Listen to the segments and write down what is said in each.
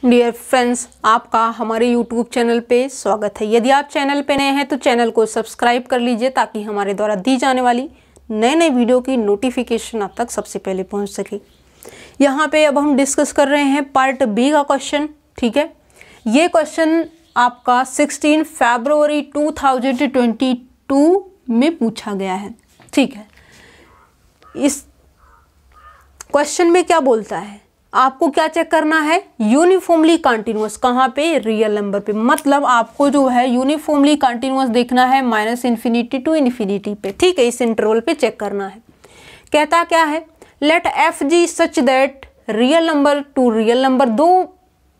Dear friends, आपका हमारे YouTube channel पे स्वागत है। यदि आप चैनल पे नए हैं तो चैनल को सब्सक्राइब कर लीजिए ताकि हमारे द्वारा दी जाने वाली नए नए वीडियो की नोटिफिकेशन आप तक सबसे पहले पहुंच सके। यहाँ पे अब हम डिस्कस कर रहे हैं पार्ट बी का क्वेश्चन। ठीक है, ये क्वेश्चन आपका 16 फरवरी 2022 में पूछा गया है। ठीक है, इस क्वेश्चन में क्या बोलता है, आपको क्या चेक करना है, यूनिफॉर्मली कंटिन्यूअस। कहाँ पे? रियल नंबर पे। मतलब आपको जो है यूनिफॉर्मली कंटिन्यूअस देखना है -∞ टू इन्फिनिटी पे। ठीक है, इस इंटरवल पे चेक करना है। कहता क्या है, let f g such that real number to real number, दो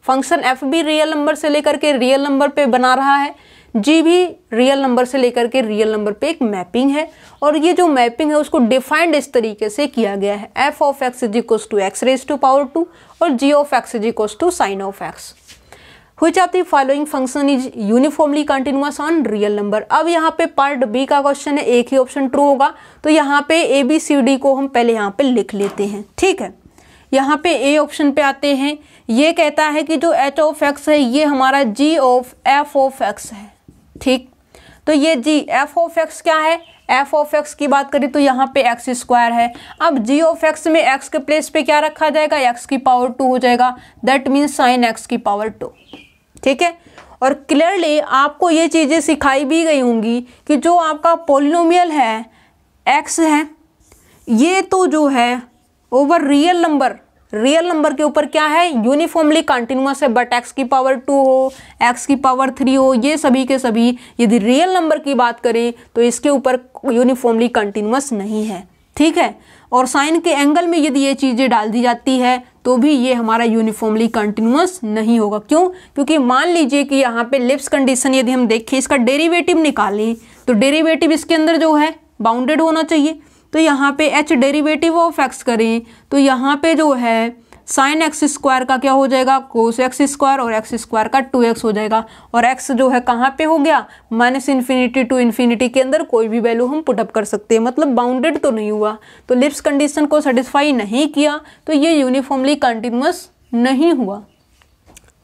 फंक्शन एफ भी रियल नंबर से लेकर के रियल नंबर पे बना रहा है, जी भी रियल नंबर से लेकर के रियल नंबर पे एक मैपिंग है, और ये जो मैपिंग है उसको डिफाइंड इस तरीके से किया गया है, f of x is equals to x raise to power 2 और g of x is equals to sine of x. Which of the following function is uniformly continuous on real number. अब यहाँ पे पार्ट बी का question है, एक ही option true होगा, तो यहाँ पे ए बी सी डी को हम पहले यहाँ पे लिख लेते हैं। ठीक है, यहाँ पे ए ऑप्शन पे आते हैं। ये कहता है कि जो एच ऑफ एक्स है ये हमारा जी ऑफ एफ ऑफ एक्स है। ठीक, तो ये जी एफ ऑफ एक्स क्या है, एफ ऑफ एक्स की बात करें तो यहाँ पे एक्स स्क्वायर है। अब जी ऑफ एक्स में एक्स के प्लेस पे क्या रखा जाएगा, एक्स की पावर 2 हो जाएगा, दैट मीन्स साइन एक्स की पावर 2। ठीक है, और क्लियरली आपको ये चीज़ें सिखाई भी गई होंगी कि जो आपका पोलिनोमियल है एक्स है, ये तो जो है ओवर रियल नंबर के ऊपर क्या है, यूनिफॉर्मली कंटिन्यूअस है। बट एक्स की पावर 2 हो, एक्स की पावर 3 हो, ये सभी के सभी यदि रियल नंबर की बात करें तो इसके ऊपर यूनिफॉर्मली कंटिन्यूअस नहीं है। ठीक है, और साइन के एंगल में यदि ये चीज़ें डाल दी जाती है तो भी ये हमारा यूनिफॉर्मली कंटिन्यूअस नहीं होगा। क्यों? क्योंकि मान लीजिए कि यहाँ पे लिप्स कंडीशन यदि हम देखें, इसका डेरिवेटिव निकालें तो डेरिवेटिव इसके अंदर जो है बाउंडेड होना चाहिए। तो यहाँ पे h डेरिवेटिव ऑफ एक्स करें तो यहाँ पे जो है साइन एक्स स्क्वायर का क्या हो जाएगा, कोस एक्स स्क्वायर, और एक्स स्क्वायर का 2x हो जाएगा। और x जो है कहाँ पे हो गया, -∞ टू इन्फिनिटी के अंदर कोई भी वैल्यू हम पुटअप कर सकते हैं, मतलब बाउंडेड तो नहीं हुआ, तो लिप्स कंडीशन को सेटिस्फाई नहीं किया, तो ये यूनिफॉर्मली कंटिन्यूअस नहीं हुआ।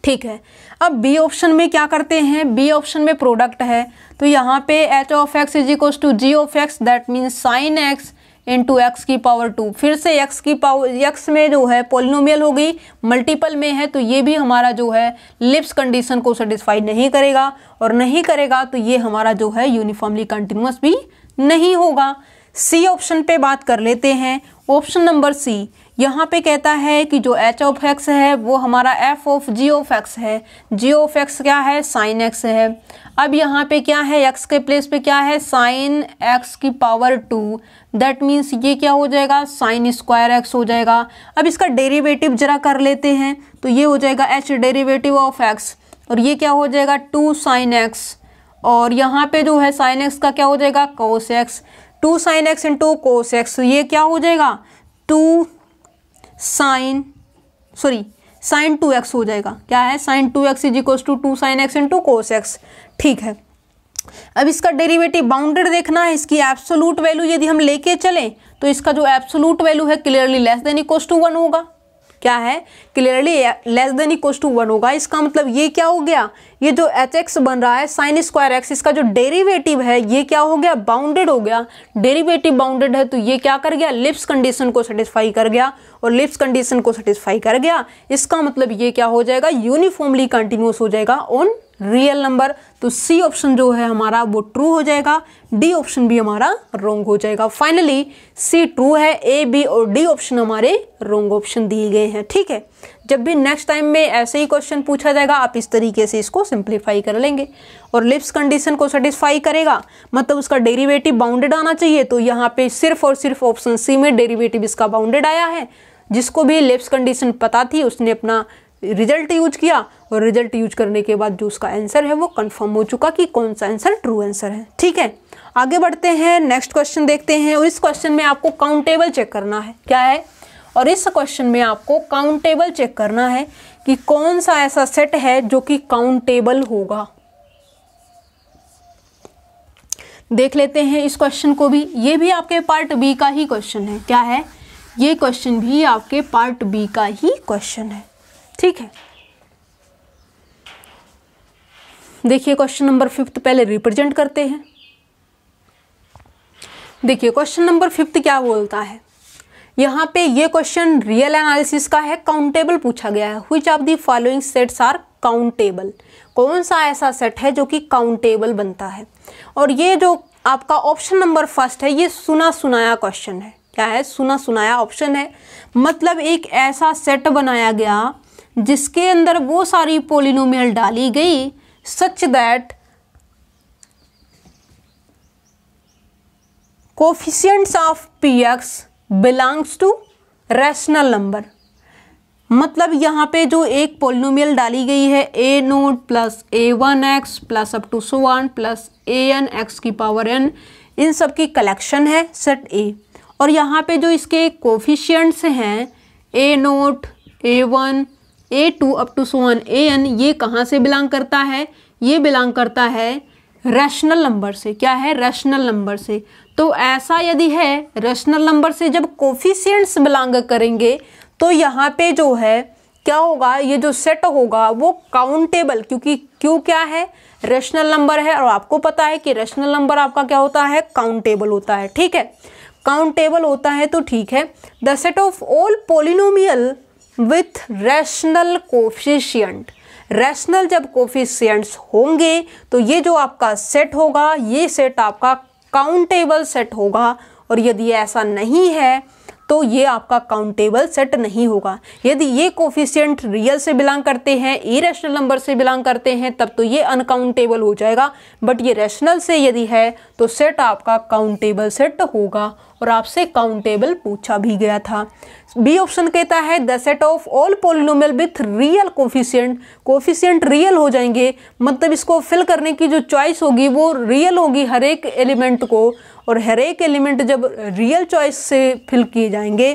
ठीक है, अब बी ऑप्शन में क्या करते हैं, बी ऑप्शन में प्रोडक्ट है, तो यहाँ पे h of x is equals to g of x, that means sine x into x की पावर 2। फिर से एक्स की पावर, एक्स में जो है पोलिनोमियल हो गई, मल्टीपल में है, तो ये भी हमारा जो है लिप्स कंडीशन को सेटिस्फाई नहीं करेगा, और नहीं करेगा तो ये हमारा जो है यूनिफॉर्मली कंटिन्यूअस भी नहीं होगा। सी ऑप्शन पे बात कर लेते हैं। ऑप्शन नंबर सी, यहाँ पे कहता है कि जो एच ऑफ एक्स है वो हमारा f of g of x है। जी ऑफ एक्स क्या है, साइन एक्स है। अब यहाँ पे क्या है, एक्स के प्लेस पे क्या है, साइन एक्स की पावर 2, दैट मीन्स ये क्या हो जाएगा, साइन स्क्वायर एक्स हो जाएगा। अब इसका डेरिवेटिव जरा कर लेते हैं, तो ये हो जाएगा एच डेरिवेटिव ऑफ एक्स, और ये क्या हो जाएगा 2 साइन एक्स, और यहाँ पे जो है साइन एक्स का क्या हो जाएगा, cos x. 2 sine x into cos x, ये क्या हो जाएगा, साइन 2x हो जाएगा। क्या है, sine 2x is equals to 2 sine x into cos x. ठीक है, अब इसका डेरिवेटिव बाउंडेड देखना है, इसकी एब्सोलूट वैल्यू यदि हम लेके चलें तो इसका जो एब्सोलूट वैल्यू है clearly less than equals to 1 होगा। क्या है, clearly less than equals to 1 होगा। इसका मतलब ये क्या हो गया, ये जो एच एक्स बन रहा है साइन स्क्वायर एक्स, इसका जो डेरिवेटिव है ये क्या हो गया, बाउंडेड हो गया। डेरिवेटिव बाउंडेड है तो ये क्या कर गया, लिप्स कंडीशन को सेटिस्फाई कर गया, और लिप्स कंडीशन को सेटिस्फाई कर गया, इसका मतलब ये क्या हो जाएगा, यूनिफॉर्मली कंटिन्यूअस हो जाएगा ऑन रियल नंबर। तो सी ऑप्शन जो है हमारा वो ट्रू हो जाएगा, डी ऑप्शन भी हमारा रॉन्ग हो जाएगा। फाइनली सी ट्रू है, ए बी और डी ऑप्शन हमारे रॉन्ग ऑप्शन दिए गए हैं। ठीक है, जब भी नेक्स्ट टाइम में ऐसे ही क्वेश्चन पूछा जाएगा आप इस तरीके से इसको सिंप्लीफाई कर लेंगे, और लिप्स कंडीशन को सेटिस्फाई करेगा, मतलब उसका डेरिवेटिव बाउंडेड आना चाहिए। तो यहाँ पे सिर्फ और सिर्फ ऑप्शन सी में डेरिवेटिव इसका बाउंडेड आया है। जिसको भी लिप्स कंडीशन पता थी उसने अपना रिजल्ट यूज किया, और रिजल्ट यूज करने के बाद जो उसका आंसर है वो कंफर्म हो चुका कि कौन सा आंसर ट्रू आंसर है। ठीक है, आगे बढ़ते हैं, नेक्स्ट क्वेश्चन देखते हैं। और इस क्वेश्चन में आपको काउंटेबल चेक करना है। क्या है, और इस क्वेश्चन में आपको काउंटेबल चेक करना है कि कौन सा ऐसा सेट है जो कि काउंटेबल होगा। देख लेते हैं इस क्वेश्चन को भी, ये भी आपके पार्ट बी का ही क्वेश्चन है। क्या है, ये क्वेश्चन भी आपके पार्ट बी का ही क्वेश्चन है। ठीक है, देखिए क्वेश्चन नंबर 5 पहले रिप्रेजेंट करते हैं। देखिए क्वेश्चन नंबर 5 क्या बोलता है, यहाँ पे ये क्वेश्चन रियल एनालिसिस का है, काउंटेबल पूछा गया है। Which of the following sets are countable, कौन सा ऐसा सेट है जो कि काउंटेबल बनता है। और ये जो आपका ऑप्शन नंबर 1 है ये सुना सुनाया क्वेश्चन है। क्या है, सुना सुनाया ऑप्शन है, मतलब एक ऐसा सेट बनाया गया जिसके अंदर वो सारी पॉलिनोमियल डाली गई such that coefficients of px belongs to rational number. मतलब यहाँ पे जो एक पॉलिनोमियल डाली गई है a0 प्लस a1x प्लस up to so on plus an x की पावर n, इन सब की कलेक्शन है सेट A। और यहाँ पे जो इसके कोफिशिएंट्स हैं a0, a1, a2 up to so on an, ये कहाँ से बिलोंग करता है, ये बिलोंग करता है रैशनल नंबर से। क्या है, रैशनल नंबर से। तो ऐसा यदि है रैशनल नंबर से जब कोफिशिएंट्स बिलोंग करेंगे तो यहाँ पे जो है क्या होगा, ये जो सेट होगा वो काउंटेबल, क्योंकि क्यों क्या है, रैशनल नंबर है और आपको पता है कि रैशनल नंबर आपका क्या होता है, काउंटेबल होता है। ठीक है, काउंटेबल होता है तो ठीक है। The set of all polynomial with rational coefficient, rational जब कोफिशिएंट्स होंगे तो ये जो आपका सेट होगा ये सेट आपका काउंटेबल सेट होगा। और यदि ऐसा नहीं है तो ये आपका काउंटेबल सेट नहीं होगा। यदि ये कोफिशिएंट रियल से बिलोंग करते हैं, इरेशनल नंबर से बिलोंग करते हैं, तब तो ये अनकाउंटेबल हो जाएगा। बट ये रैशनल से यदि है तो सेट आपका काउंटेबल सेट होगा। और आपसे काउंटेबल पूछा भी गया था। बी ऑप्शन कहता है the set of all polynomial with real coefficient, coefficient real हो जाएंगे, मतलब इसको फिल करने की जो चॉइस होगी वो रियल होगी हर एक एलिमेंट को। और हर एक एलिमेंट जब रियल चॉइस से फिल किए जाएंगे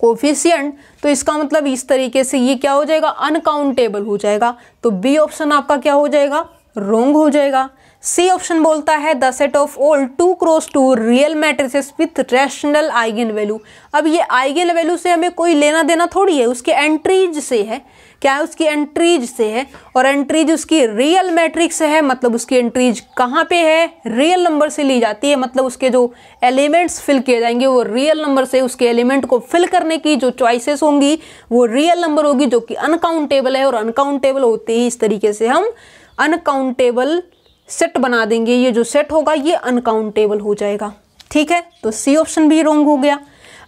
कोफिशिएंट, तो इसका मतलब इस तरीके से ये क्या हो जाएगा, अनकाउंटेबल हो जाएगा। तो बी ऑप्शन आपका क्या हो जाएगा, रॉन्ग हो जाएगा। सी ऑप्शन बोलता है the set of all 2x2 real matrices with rational eigen value. अब ये आइगन वैल्यू से हमें कोई लेना देना थोड़ी है, उसके एंट्रीज से है। क्या है, उसकी एंट्रीज से है। और एंट्रीज उसकी रियल मैट्रिक्स है, मतलब उसकी एंट्रीज कहाँ पे है, रियल नंबर से ली जाती है। मतलब उसके जो एलिमेंट्स फिल किए जाएंगे वो रियल नंबर से, उसके एलिमेंट को फिल करने की जो चॉइसेस होंगी वो रियल नंबर होगी जो कि अनकाउंटेबल है। और अनकाउंटेबल होते ही इस तरीके से हम अनकाउंटेबल सेट बना देंगे। ये जो सेट होगा ये अनकाउंटेबल हो जाएगा। ठीक है, तो सी ऑप्शन भी रॉन्ग हो गया।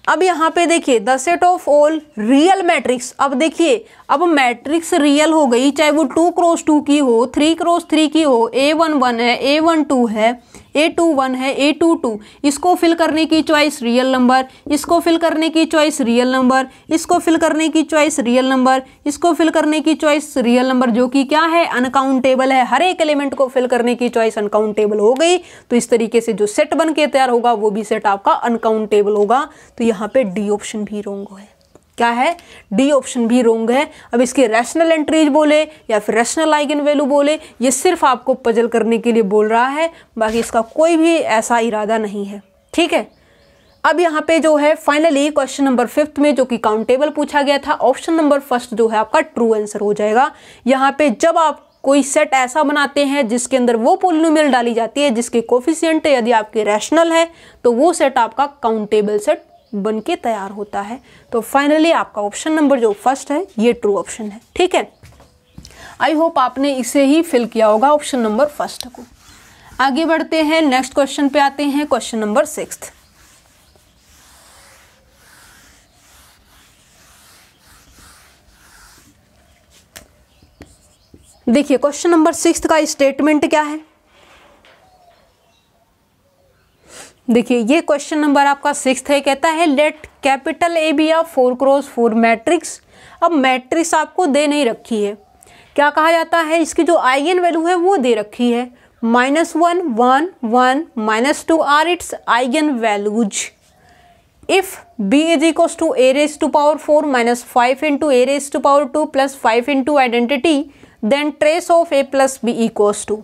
अब यहाँ पे देखिए the set of all real matrix. अब देखिए अब मैट्रिक्स रियल हो गई, चाहे वो 2x2 की हो, 3x3 की हो, A1 1 है, A1 2 है, A2 1 है, A2 2। इसको फिल करने की चॉइस रियल नंबर, इसको फिल करने की चॉइस रियल नंबर, इसको फिल करने की चॉइस रियल नंबर, इसको फिल करने की चॉइस रियल नंबर, जो कि क्या है, अनकाउंटेबल है। हर एक एलिमेंट को फिल करने की चॉइस अनकाउंटेबल हो गई। तो इस तरीके से जो सेट बन के तैयार होगा वो भी सेट आपका अनकाउंटेबल होगा। तो यहाँ पे डी ऑप्शन भी रॉन्ग है। क्या है, डी ऑप्शन भी रॉन्ग है। अब इसके रैशनल एंट्रीज बोले या फिर रैशनल आइगन वैल्यू बोले, ये सिर्फ आपको पजल करने के लिए बोल रहा है, बाकी इसका कोई भी ऐसा इरादा नहीं है। ठीक है, अब यहाँ पे जो है फाइनली क्वेश्चन नंबर 5 में जो कि काउंटेबल पूछा गया था, ऑप्शन नंबर 1 जो है आपका ट्रू आंसर हो जाएगा। यहाँ पे जब आप कोई सेट ऐसा बनाते हैं जिसके अंदर वो पॉलिनोमियल डाली जाती है जिसके कोफिशिएंट यदि आपके रैशनल है, तो वो सेट आपका काउंटेबल सेट बन के तैयार होता है। तो फाइनली आपका ऑप्शन नंबर जो 1 है ये ट्रू ऑप्शन है। ठीक है, आई होप आपने इसे ही फिल किया होगा ऑप्शन नंबर 1 को। आगे बढ़ते हैं, नेक्स्ट क्वेश्चन पे आते हैं, क्वेश्चन नंबर 6। देखिए क्वेश्चन नंबर 6 का स्टेटमेंट क्या है। देखिए ये क्वेश्चन नंबर आपका 6 है, कहता है let capital A B 4x4 matrix. अब मैट्रिक्स आपको दे नहीं रखी है, क्या कहा जाता है, इसकी जो आइगन वैल्यू है वो दे रखी है, -1 1 1 -2 are its eigen values. If b is equals to a raised to power 4 -5 into a raised to power 2 plus 5 into identity, then trace of a plus b equals to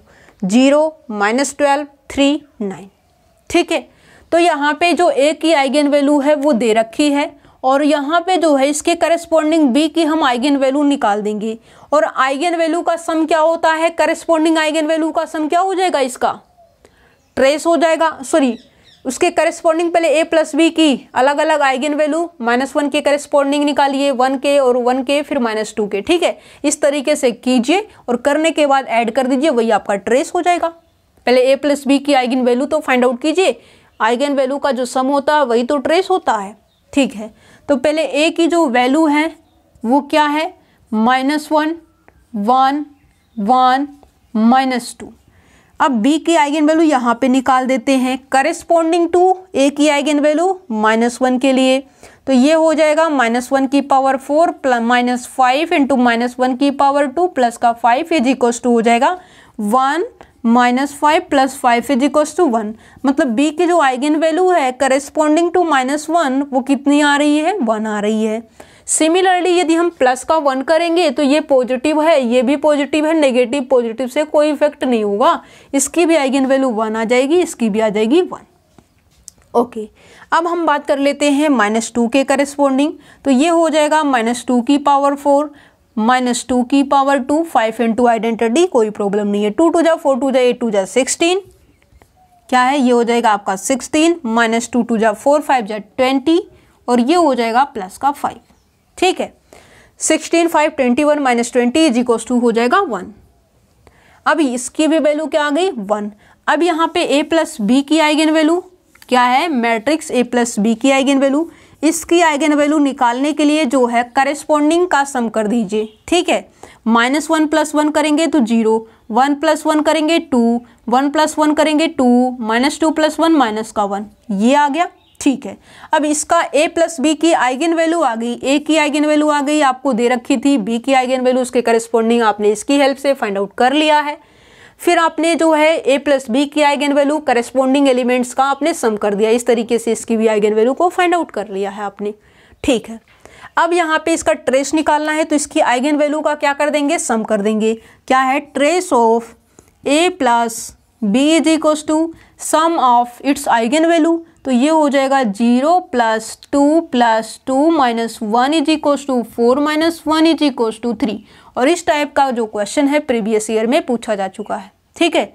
0 -12 3 9। ठीक है, तो यहाँ पे जो a की आइगन वैल्यू है वो दे रखी है और यहाँ पे जो है इसके करस्पॉन्डिंग बी की हम आइगन वैल्यू निकाल देंगे। और आइगन वैल्यू का सम क्या होता है, करस्पॉन्डिंग आइगन वैल्यू का सम क्या हो जाएगा, इसका ट्रेस हो जाएगा। सॉरी, उसके करस्पॉन्डिंग पहले ए प्लस बी की अलग अलग आइगन वैल्यू -1 के करस्पॉन्डिंग निकालिए, 1 के और 1 के फिर -2 के। ठीक है, इस तरीके से कीजिए और करने के बाद ऐड कर दीजिए, वही आपका ट्रेस हो जाएगा। पहले ए प्लस बी की आइगन वैल्यू तो फाइंड आउट कीजिए, आइगन वैल्यू का जो सम होता है वही तो ट्रेस होता है। ठीक है, तो पहले ए की जो वैल्यू है वो क्या है, -1 1 1 -2। अब बी की आइगन वैल्यू यहाँ पे निकाल देते हैं करस्पॉन्डिंग टू ए की आइगन वैल्यू -1 के लिए, तो ये हो जाएगा -1 की पावर 4 -5 इंटू -1 की पावर 2 प्लस का 5 इज इक्वल्स टू हो जाएगा 1 -5 प्लस 5 इज इक्वल्स टू 1। मतलब बी की जो आइगन वैल्यू है करस्पॉन्डिंग टू -1 वो कितनी आ रही है, 1 आ रही है। सिमिलरली यदि हम प्लस का 1 करेंगे तो ये पॉजिटिव है, ये भी पॉजिटिव है, नेगेटिव पॉजिटिव से कोई इफेक्ट नहीं होगा, इसकी भी आइगन वैल्यू 1 आ जाएगी, इसकी भी आ जाएगी 1। ओके, अब हम बात कर लेते हैं -2 के करस्पॉन्डिंग, तो ये हो जाएगा -2 की पावर 4 -2 की पावर 2 5 इंटू आइडेंटिटी, कोई प्रॉब्लम नहीं है, 2 2 जा 4 2 जा 8 2 जा 16, क्या है ये हो जाएगा आपका 16 -2 2 जा 4 5 जा 20 और ये हो जाएगा प्लस का 5। ठीक है, 16 5 21 -20 इज इक्वल्स टू हो जाएगा 1। अब इसकी भी वैल्यू क्या आ गई, 1। अब यहाँ पे a प्लस बी की आइगन वैल्यू क्या है, मैट्रिक्स a प्लस बी की आइगन वैल्यू, इसकी आइगन वैल्यू निकालने के लिए जो है करस्पॉन्डिंग का सम कर दीजिए। ठीक है, -1 + 1 करेंगे तो 0, 1 + 1 करेंगे 2, 1 + 1 करेंगे 2, -2 + 1 -1, ये आ गया। ठीक है, अब इसका a प्लस बी की आइगन वैल्यू आ गई, a की आइगन वैल्यू आ गई, आपको दे रखी थी b की आइगन वैल्यू, उसके करस्पॉन्डिंग आपने इसकी हेल्प से फाइंड आउट कर लिया है। फिर आपने जो है a प्लस बी की आइगन वैल्यू करस्पॉन्डिंग एलिमेंट्स का आपने सम कर दिया, इस तरीके से इसकी भी आइगन वैल्यू को फाइंड आउट कर लिया है आपने। ठीक है, अब यहाँ पे इसका ट्रेस निकालना है, तो इसकी आइगन वैल्यू का क्या कर देंगे, सम कर देंगे। क्या है, trace of a plus B is equals to sum of its eigen value, तो ये हो जाएगा 0 + 2 + 2 -1 is equals to 4 -1 is equals to 3। और इस टाइप का जो क्वेश्चन है प्रीवियस ईयर में पूछा जा चुका है। ठीक है,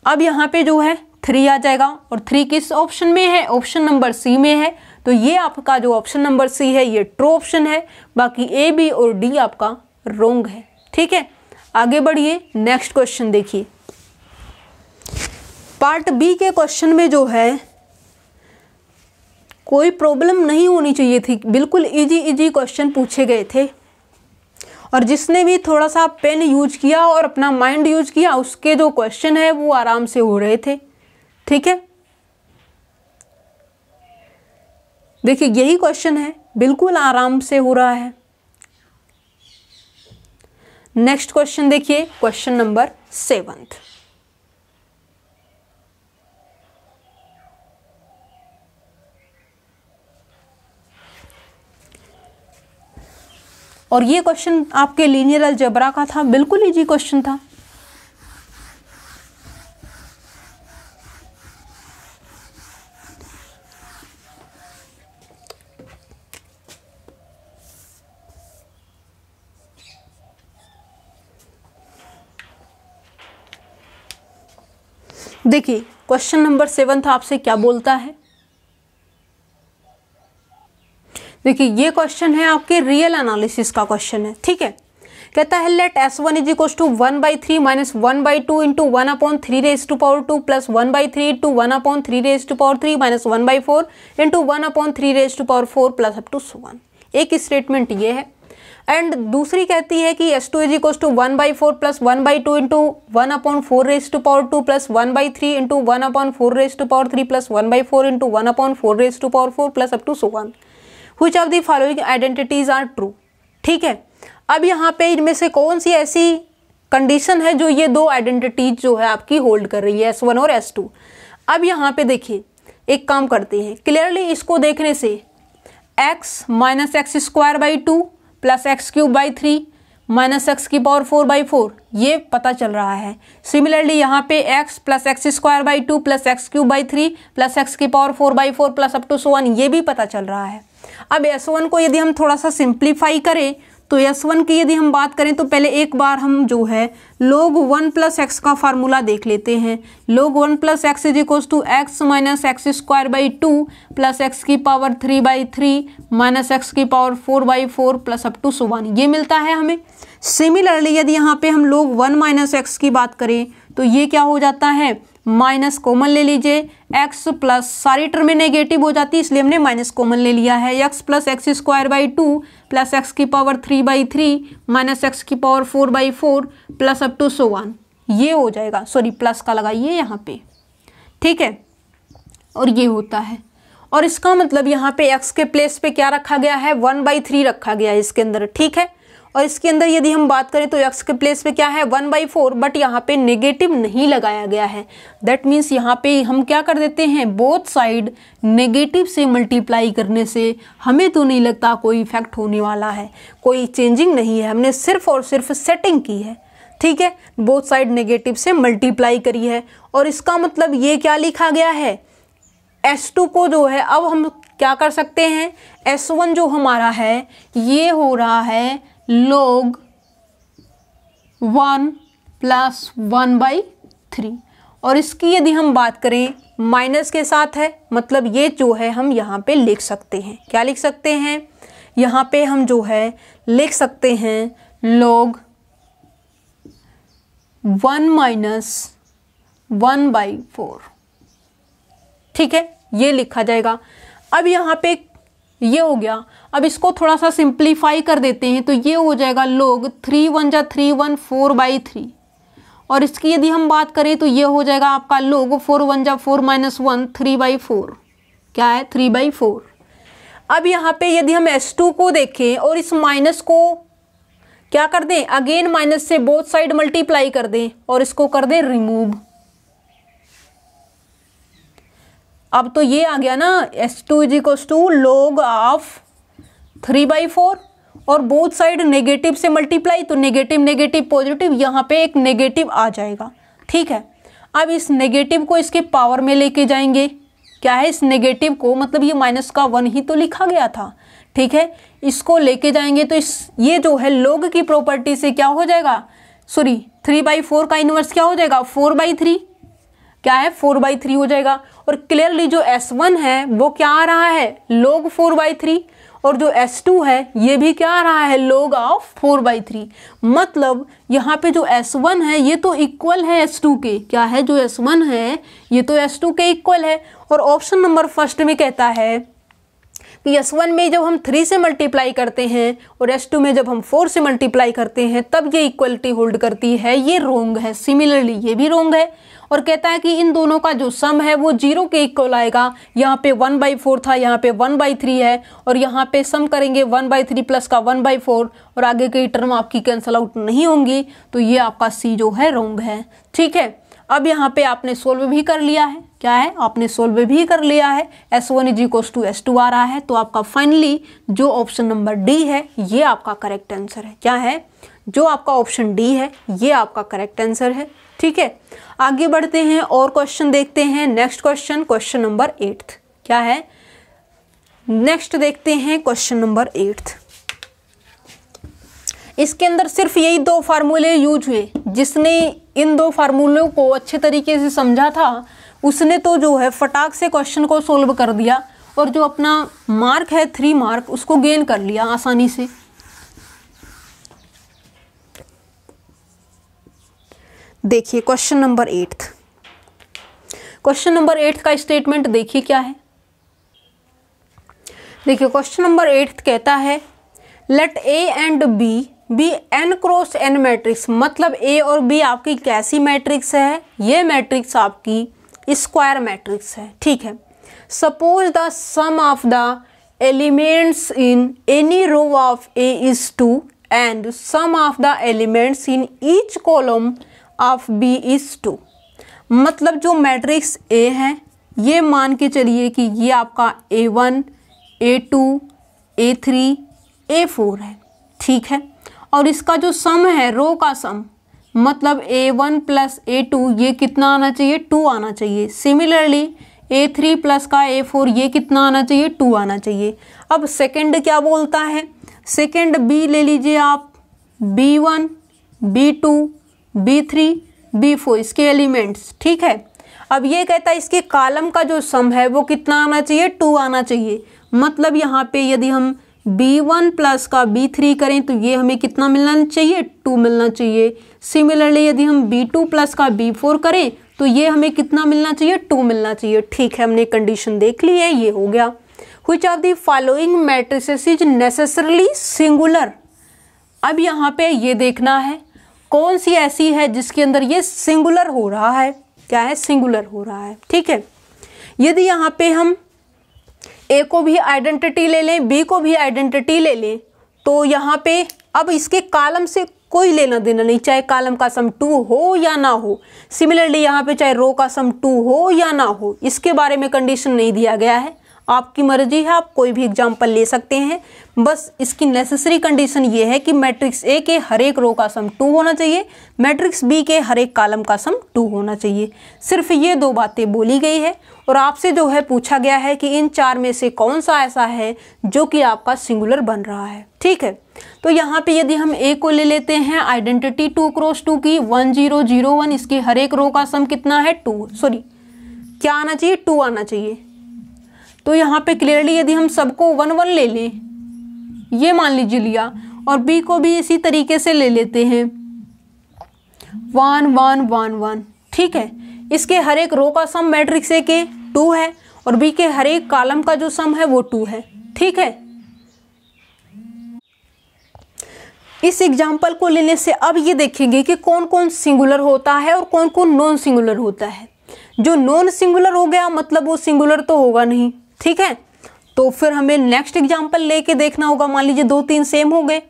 अब यहाँ पे जो है 3 आ जाएगा, और 3 किस ऑप्शन में है, ऑप्शन नंबर सी में है, तो ये आपका जो ऑप्शन नंबर सी है ये ट्रू ऑप्शन है, बाकी ए बी और डी आपका रॉन्ग है। ठीक है, आगे बढ़िए, नेक्स्ट क्वेश्चन देखिए। पार्ट बी के क्वेश्चन में जो है कोई प्रॉब्लम नहीं होनी चाहिए थी, बिल्कुल इजी क्वेश्चन पूछे गए थे, और जिसने भी थोड़ा सा पेन यूज किया और अपना माइंड यूज किया उसके जो क्वेश्चन है वो आराम से हो रहे थे। ठीक है, देखिए यही क्वेश्चन है, बिल्कुल आराम से हो रहा है। नेक्स्ट क्वेश्चन देखिए, क्वेश्चन नंबर 7। और ये क्वेश्चन आपके लीनियर अलजेब्रा का था, बिल्कुल इजी क्वेश्चन था। देखिए क्वेश्चन नंबर 7 आपसे क्या बोलता है, देखिए ये क्वेश्चन है आपके रियल एनालिसिस का क्वेश्चन है। ठीक है, कहता है let S1 is equal to 1/3 - 1/2 into 1/3 plus 1/3 into 1/3 - 1/4 into 1/3 plus up to 1। एक स्टेटमेंट ये है, एंड दूसरी कहती है कि S2 is equal to 1/4 plus 1/2 into 1/4 plus 1/3 into 1/4 plus 1/4 into 1/4 plus up to 1। Which of the following identities are true? ठीक है, अब यहाँ पे इनमें से कौन सी ऐसी कंडीशन है जो ये दो आइडेंटिटीज जो है आपकी होल्ड कर रही है, S1 और S2। अब यहाँ पे देखिए एक काम करते हैं, क्लियरली इसको देखने से x - x² / 2 plus x³ / 3 minus x की पावर 4/4 ये पता चल रहा है। सिमिलरली यहाँ पे x plus x square by 2 plus x cube by 3 plus x की power 4/4 plus up to so on ये भी पता चल रहा है। अब S1 को यदि हम थोड़ा सा सिंप्लीफाई करें तो S1 की यदि हम बात करें तो पहले एक बार हम जो है log 1 प्लस एक्स का फार्मूला देख लेते हैं। log 1 plus x is equals to x minus x square by 2 plus x की पावर 3/3 माइनस एक्स की power 4/4 plus up to so on ये मिलता है हमें। सिमिलरली यदि यहाँ पे हम log 1 माइनस एक्स की बात करें तो ये क्या हो जाता है, माइनस कॉमन ले लीजिए, x प्लस सारी टर्में नेगेटिव हो जाती है इसलिए हमने माइनस कॉमन ले लिया है। x plus x square by 2 plus x की पावर 3/3 माइनस एक्स की power 4/4 plus up to so on ये हो जाएगा, सॉरी प्लस का लगाइए यहाँ पे, ठीक है। और ये होता है, और इसका मतलब यहाँ पे x के प्लेस पे क्या रखा गया है, 1/3 रखा गया है इसके अंदर, ठीक है। और इसके अंदर यदि हम बात करें तो x के प्लेस पे क्या है 1/4, बट यहाँ पे नेगेटिव नहीं लगाया गया है। दैट मीन्स यहाँ पे हम क्या कर देते हैं, बोथ साइड नेगेटिव से मल्टीप्लाई करने से हमें तो नहीं लगता कोई इफेक्ट होने वाला है, कोई चेंजिंग नहीं है, हमने सिर्फ और सिर्फ सेटिंग की है, ठीक है। बोथ साइड नेगेटिव से मल्टीप्लाई करी है और इसका मतलब ये क्या लिखा गया है, S2 को जो है अब हम क्या कर सकते हैं, S1 जो हमारा है ये हो रहा है log 1 प्लस 1/3 और इसकी यदि हम बात करें माइनस के साथ है, मतलब ये जो है हम यहाँ पे लिख सकते हैं, क्या लिख सकते हैं, यहाँ पे हम जो है लिख सकते हैं log 1 माइनस 1/4, ठीक है, ये लिखा जाएगा। अब यहाँ पे ये हो गया, अब इसको थोड़ा सा सिंप्लीफाई कर देते हैं तो ये हो जाएगा log 3 1 जा 3 1 4/3 और इसकी यदि हम बात करें तो ये हो जाएगा आपका log 4 1 जा 4 माइनस 1 3/4, क्या है 3/4। अब यहाँ पे यदि हम S2 को देखें और इस माइनस को क्या कर दें, अगेन माइनस से बोथ साइड मल्टीप्लाई कर दें और इसको कर दें रिमूव। अब तो ये आ गया ना S2 is equals to log of 3/4 और बोथ साइड नेगेटिव से मल्टीप्लाई, तो नेगेटिव नेगेटिव पॉजिटिव, यहाँ पे एक नेगेटिव आ जाएगा, ठीक है। अब इस नेगेटिव को इसके पावर में लेके जाएंगे, क्या है इस नेगेटिव को, मतलब ये माइनस का 1 ही तो लिखा गया था, ठीक है, इसको लेके जाएंगे तो इस ये जो है log की प्रॉपर्टी से क्या हो जाएगा, सॉरी 3/4 का इनवर्स क्या हो जाएगा 4/3, क्या है 4/3 हो जाएगा। और क्लियरली जो S1 है वो क्या आ रहा है log 4/3 और जो S2 है ये भी क्या आ रहा है log ऑफ 4/3, मतलब यहाँ पे जो S1 है ये तो इक्वल है S2 के, क्या है जो S1 है ये तो S2 के इक्वल है। और ऑप्शन नंबर फर्स्ट में कहता है कि S1 में जब हम 3 से मल्टीप्लाई करते हैं और S2 में जब हम 4 से मल्टीप्लाई करते हैं तब ये इक्वलिटी होल्ड करती है, ये रोंग है। सिमिलरली ये भी रोंग है और कहता है कि इन दोनों का जो सम है वो 0 के इक्वल आएगा। यहाँ पे 1/4 था, यहाँ पे 1/3 है और यहाँ पे सम करेंगे 1/3 प्लस का 1/4 और आगे की टर्म आपकी कैंसल आउट नहीं होंगी, तो ये आपका सी जो है रोंग है, ठीक है। अब यहाँ पे आपने सोल्व भी कर लिया है, क्या है आपने सोल्व भी कर लिया है, S1 is equals to S2 आ रहा है, तो आपका फाइनली जो ऑप्शन नंबर डी है ये आपका करेक्ट आंसर है, क्या है जो आपका ऑप्शन डी है ये आपका करेक्ट आंसर है, ठीक है। आगे बढ़ते हैं और क्वेश्चन देखते हैं। नेक्स्ट क्वेश्चन, क्वेश्चन नंबर 8 क्या है, नेक्स्ट देखते हैं क्वेश्चन नंबर 8। इसके अंदर सिर्फ यही 2 फार्मूले यूज हुए, जिसने इन 2 फार्मूलों को अच्छे तरीके से समझा था उसने तो जो है फटाक से क्वेश्चन को सोल्व कर दिया और जो अपना मार्क है 3 मार्क उसको गेन कर लिया आसानी से। देखिए क्वेश्चन नंबर 8, क्वेश्चन नंबर 8 का स्टेटमेंट देखिए क्या है। देखिए क्वेश्चन नंबर 8 कहता है let A and B be n cross n matrix, मतलब A और B आपकी कैसी मैट्रिक्स है, ये मैट्रिक्स आपकी स्क्वायर मैट्रिक्स है, ठीक है। Suppose the sum of the elements in any row of A is 2 and sum of the elements in each column of B is 2, मतलब जो मैट्रिक्स A है ये मान के चलिए कि ये आपका A1 A2 A3 A4 है, ठीक है। और इसका जो सम है रो का सम मतलब A1 प्लस A2 ये कितना आना चाहिए, 2 आना चाहिए। सिमिलरली A3 प्लस का A4 ये कितना आना चाहिए, 2 आना चाहिए। अब सेकंड क्या बोलता है, सेकंड B ले लीजिए आप, B1 B2 B3 B4 इसके एलिमेंट्स, ठीक है। अब ये कहता है इसके कॉलम का जो सम है वो कितना आना चाहिए, 2 आना चाहिए। मतलब यहाँ पे यदि हम B1 प्लस का B3 करें तो ये हमें कितना मिलना चाहिए, 2 मिलना चाहिए। सिमिलरली यदि हम B2 प्लस का B4 करें तो ये हमें कितना मिलना चाहिए, 2 मिलना चाहिए। ठीक है, हमने कंडीशन देख ली है, ये हो गया। Which of the following matrices is necessarily singular. अब यहाँ पे ये देखना है कौन सी ऐसी है जिसके अंदर ये सिंगुलर हो रहा है, क्या है, सिंगुलर हो रहा है। ठीक है, यदि यहाँ पे हम ए को भी आइडेंटिटी ले लें, बी को भी आइडेंटिटी ले लें, तो यहाँ पे अब इसके कॉलम से कोई लेना देना नहीं, चाहे कॉलम का सम 2 हो या ना हो। सिमिलरली यहाँ पे चाहे रो का सम 2 हो या ना हो, इसके बारे में कंडीशन नहीं दिया गया है, आपकी मर्जी है, आप कोई भी एग्जाम्पल ले सकते हैं। बस इसकी नेसेसरी कंडीशन ये है कि मैट्रिक्स ए के हर एक रो का सम 2 होना चाहिए, मैट्रिक्स बी के हर एक कॉलम का सम 2 होना चाहिए। सिर्फ ये 2 बातें बोली गई है और आपसे जो है पूछा गया है कि इन 4 में से कौन सा ऐसा है जो कि आपका सिंगुलर बन रहा है। ठीक है, तो यहाँ पे यदि हम ए को ले लेते हैं आइडेंटिटी 2 क्रॉस 2 की 1 0 0 1, इसके हर एक रो का सम कितना है, 2, सॉरी क्या आना चाहिए, 2 आना चाहिए। तो यहाँ पे क्लियरली यदि हम सबको 1 1 ले लें, ये मान लीजिए लिया, और बी को भी इसी तरीके से ले लेते हैं 1 1 1 1। ठीक है, इसके हर एक रो का सम मैट्रिक्स ए के 2 है और बी के हर एक कॉलम का जो सम है वो 2 है। ठीक है, इस एग्जाम्पल को लेने से अब ये देखेंगे कि कौन कौन सिंगुलर होता है और कौन कौन नॉन सिंगुलर होता है। जो नॉन सिंगुलर हो गया मतलब वो सिंगुलर तो होगा नहीं। ठीक है, तो फिर हमें नेक्स्ट एग्जाम्पल लेके देखना होगा। मान लीजिए 2 3 सेम हो गए,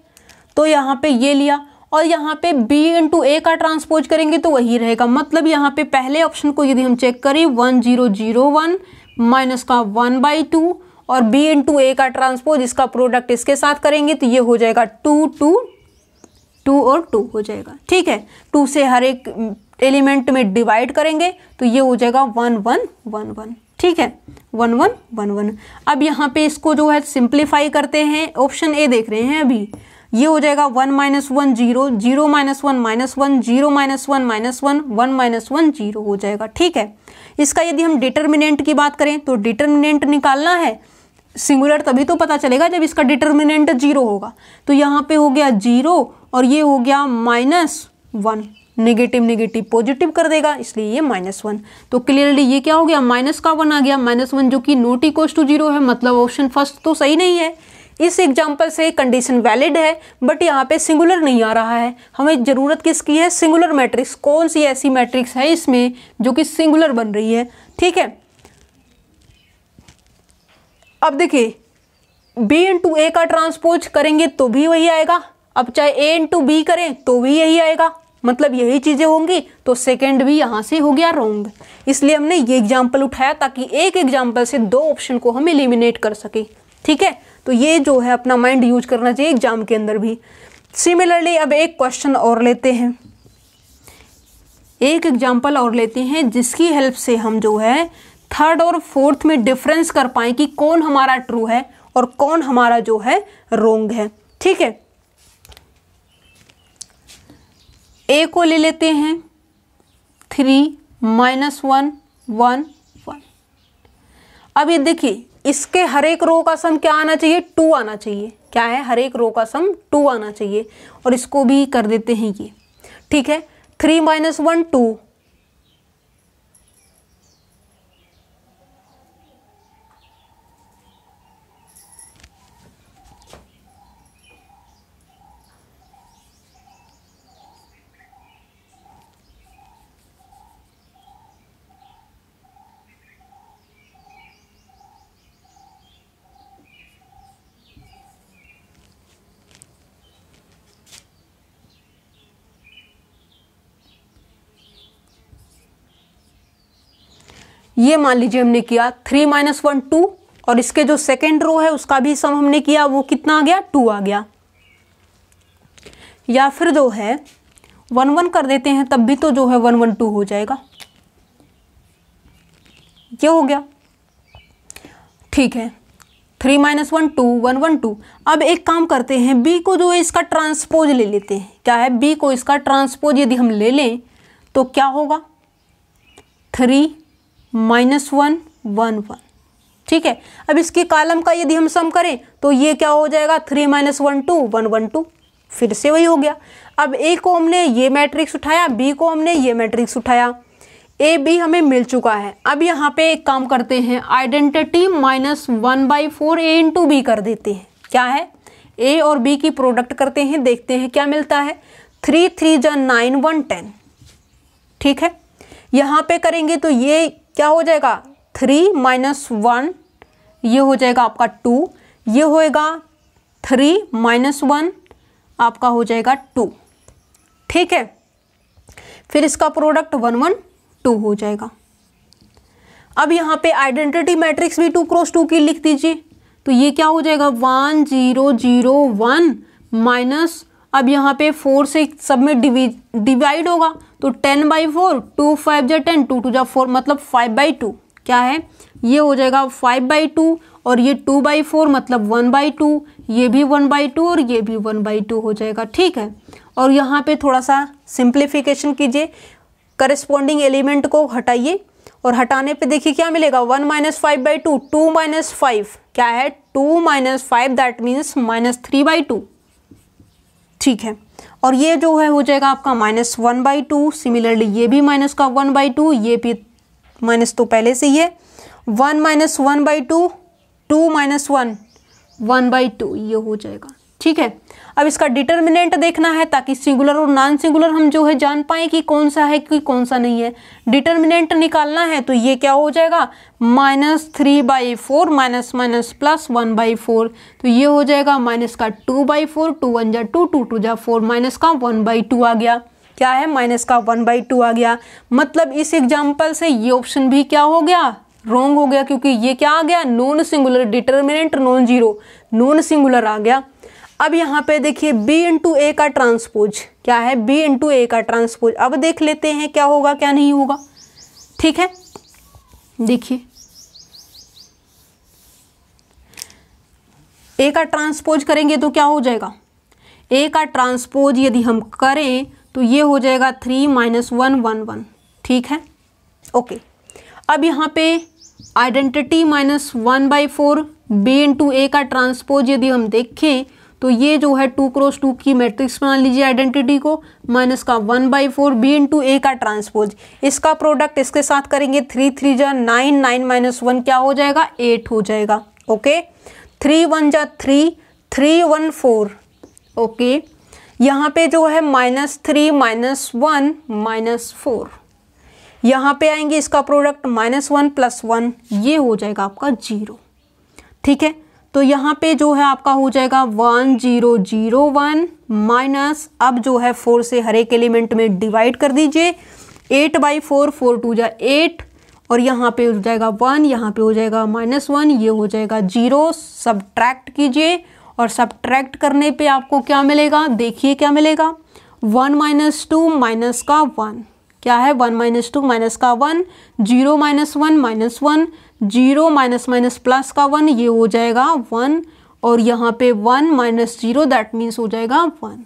तो यहाँ पे ये लिया और यहाँ पे B इंटू ए का ट्रांसपोज करेंगे तो वही रहेगा। मतलब यहाँ पे पहले ऑप्शन को यदि हम चेक करें 1 0 0 1 माइनस का 1/2 और B इंटू ए का ट्रांसपोज, इसका प्रोडक्ट इसके साथ करेंगे तो ये हो जाएगा 2 2 2 और 2 हो जाएगा। ठीक है, 2 से हर एक एलिमेंट में डिवाइड करेंगे तो ये हो जाएगा 1 1 1 1। ठीक है, 1 1 1 1। अब यहाँ पे इसको जो है सिंप्लीफाई करते हैं, ऑप्शन ए देख रहे हैं अभी, ये हो जाएगा 1 -1 0 0 -1 -1 0 -1 -1 1 -1 0 हो जाएगा। ठीक है, इसका यदि हम डिटर्मिनेंट की बात करें तो डिटर्मिनेंट निकालना है, सिंगुलर तभी तो पता चलेगा जब इसका डिटर्मिनेंट 0 होगा। तो यहाँ पे हो गया 0 और ये हो गया -1, नेगेटिव नेगेटिव पॉजिटिव कर देगा, इसलिए ये -1। तो क्लियरली ये क्या हो गया, माइनस का 1 आ गया, -1 जो कि नॉट इक्वल्स टू 0 है, मतलब ऑप्शन फर्स्ट तो सही नहीं है। इस एग्जाम्पल से कंडीशन वैलिड है बट यहाँ पे सिंगुलर नहीं आ रहा है। हमें ज़रूरत किसकी है, सिंगुलर मैट्रिक्स। कौन सी ऐसी मैट्रिक्स है इसमें जो कि सिंगुलर बन रही है। ठीक है, अब देखिए B इंटू ए का ट्रांसपोज करेंगे तो भी वही आएगा, अब चाहे A इंटू बी करें तो भी यही आएगा, मतलब यही चीज़ें होंगी। तो सेकेंड भी यहाँ से हो गया रॉन्ग, इसलिए हमने ये एग्जाम्पल उठाया ताकि एक एग्जाम्पल से 2 ऑप्शन को हम एलिमिनेट कर सके। ठीक है, तो ये जो है अपना माइंड यूज करना चाहिए एग्जाम के अंदर भी। सिमिलरली अब एक क्वेश्चन और लेते हैं, एक एग्जाम्पल और लेते हैं जिसकी हेल्प से हम जो है थर्ड और फोर्थ में डिफरेंस कर पाए कि कौन हमारा ट्रू है और कौन हमारा जो है रॉन्ग है। ठीक है, ए को ले लेते हैं 3 -1 1 1। अब ये देखिए इसके हर एक रो का सम क्या आना चाहिए, 2 आना चाहिए। क्या है, हर एक रो का सम 2 आना चाहिए और इसको भी कर देते हैं ये। ठीक है, 3 - 1 2, ये मान लीजिए हमने किया 3 - 1 2 और इसके जो सेकेंड रो है उसका भी सम हमने किया, वो कितना आ गया, 2 आ गया। या फिर जो है 1 1 कर देते हैं, तब भी तो जो है 1 1 2 हो जाएगा। ये हो गया, ठीक है। 3 - 1 2 1 1 2। अब एक काम करते हैं, b को जो है इसका ट्रांसपोज ले लेते हैं। क्या है, b को इसका ट्रांसपोज यदि हम ले लें तो क्या होगा, 3 - 1 1 1। ठीक है, अब इसके कॉलम का यदि हम सम करें तो ये क्या हो जाएगा, 3 - 1 2 1 1 2। फिर से वही हो गया। अब a को हमने ये मैट्रिक्स उठाया, b को हमने ये मैट्रिक्स उठाया, ए बी हमें मिल चुका है। अब यहाँ पे एक काम करते हैं, आइडेंटिटी -1/4 a इंटू बी कर देते हैं। क्या है, a और b की प्रोडक्ट करते हैं, देखते हैं क्या मिलता है। 3 3 जा 9 1 10। ठीक है, यहाँ पे करेंगे तो ये क्या हो जाएगा, 3 - 1, ये हो जाएगा आपका 2, ये होएगा 3 - 1 आपका हो जाएगा 2। ठीक है, फिर इसका प्रोडक्ट 1 1 2 हो जाएगा। अब यहाँ पे आइडेंटिटी मैट्रिक्स भी 2 × 2 की लिख दीजिए, तो ये क्या हो जाएगा, 1 0 0 1 माइनस, अब यहाँ पे 4 से सब में डिवाइड होगा तो 10/4, 2 5 जा 10, 2 2 जा 4, मतलब 5/2। क्या है, ये हो जाएगा 5/2 और ये 2/4 मतलब 1/2, ये भी 1/2 और ये भी 1/2 हो जाएगा। ठीक है, और यहाँ पे थोड़ा सा सिंप्लीफिकेशन कीजिए, करस्पॉन्डिंग एलिमेंट को हटाइए और हटाने पे देखिए क्या मिलेगा, 1 - 5/2, 2 - 5 क्या है, 2 - 5 दैट मीन्स -3/2। ठीक है, और ये जो है हो जाएगा आपका -1/2। सिमिलरली ये भी माइनस का 1/2, ये भी माइनस तो पहले से ही है, 1 - 1/2, 2 - 1 1/2 ये हो जाएगा। ठीक है, अब इसका डिटर्मिनेंट देखना है ताकि सिंगुलर और नॉन सिंगुलर हम जो है जान पाए कि कौन सा है कि कौन सा नहीं है। डिटर्मिनेंट निकालना है तो ये क्या हो जाएगा, -3/4 माइनस प्लस 1/4, तो ये हो जाएगा माइनस का 2/4, 2 1 जा 2, 2 2 जा 4, माइनस का 1/2 आ गया। क्या है, माइनस का 1/2 आ गया। मतलब इस एग्जाम्पल से ये ऑप्शन भी क्या हो गया, रॉन्ग हो गया, क्योंकि ये क्या आ गया, non singular, determinant non zero, non singular आ गया। अब यहाँ पे देखिए b × a का ट्रांसपोज, क्या है, b × a का ट्रांसपोज। अब देख लेते हैं क्या होगा क्या नहीं होगा। ठीक है, देखिए a का ट्रांसपोज करेंगे तो क्या हो जाएगा, a का ट्रांसपोज यदि हम करें तो ये हो जाएगा 3 - 1 1 1। ठीक है, ओके। अब यहाँ पे आइडेंटिटी -1/4 b × a का ट्रांसपोज यदि हम देखें तो ये जो है 2 × 2 की मैट्रिक्स बना लीजिए आइडेंटिटी को, माइनस का 1/4 b × a का ट्रांसपोज, इसका प्रोडक्ट इसके साथ करेंगे, 3 3 जा 9, 9 - 1 क्या हो जाएगा, 8 हो जाएगा। ओके, 3 1 जा 3, 3 1 4। ओके, यहाँ पे जो है -3 -1 -4, यहाँ पे आएंगे इसका प्रोडक्ट -1 + 1, ये हो जाएगा आपका 0। ठीक है, तो यहाँ पे जो है आपका हो जाएगा 1 0 0 1 माइनस, अब जो है 4 से हर एक एलिमेंट में डिवाइड कर दीजिए, 8/4, 4 2 जा 8, और यहाँ पे हो जाएगा 1, यहाँ पे हो जाएगा -1, ये हो जाएगा 0। सब्ट्रैक्ट कीजिए और सब्ट्रैक्ट करने पे आपको क्या मिलेगा, देखिए क्या मिलेगा, 1 - 2 माइनस का 1, क्या है, 1 - 2 माइनस का 1, 0 - 1 -1, 0 माइनस प्लस का 1, ये हो जाएगा 1, और यहाँ पे 1 - 0 दैट मीन्स हो जाएगा 1।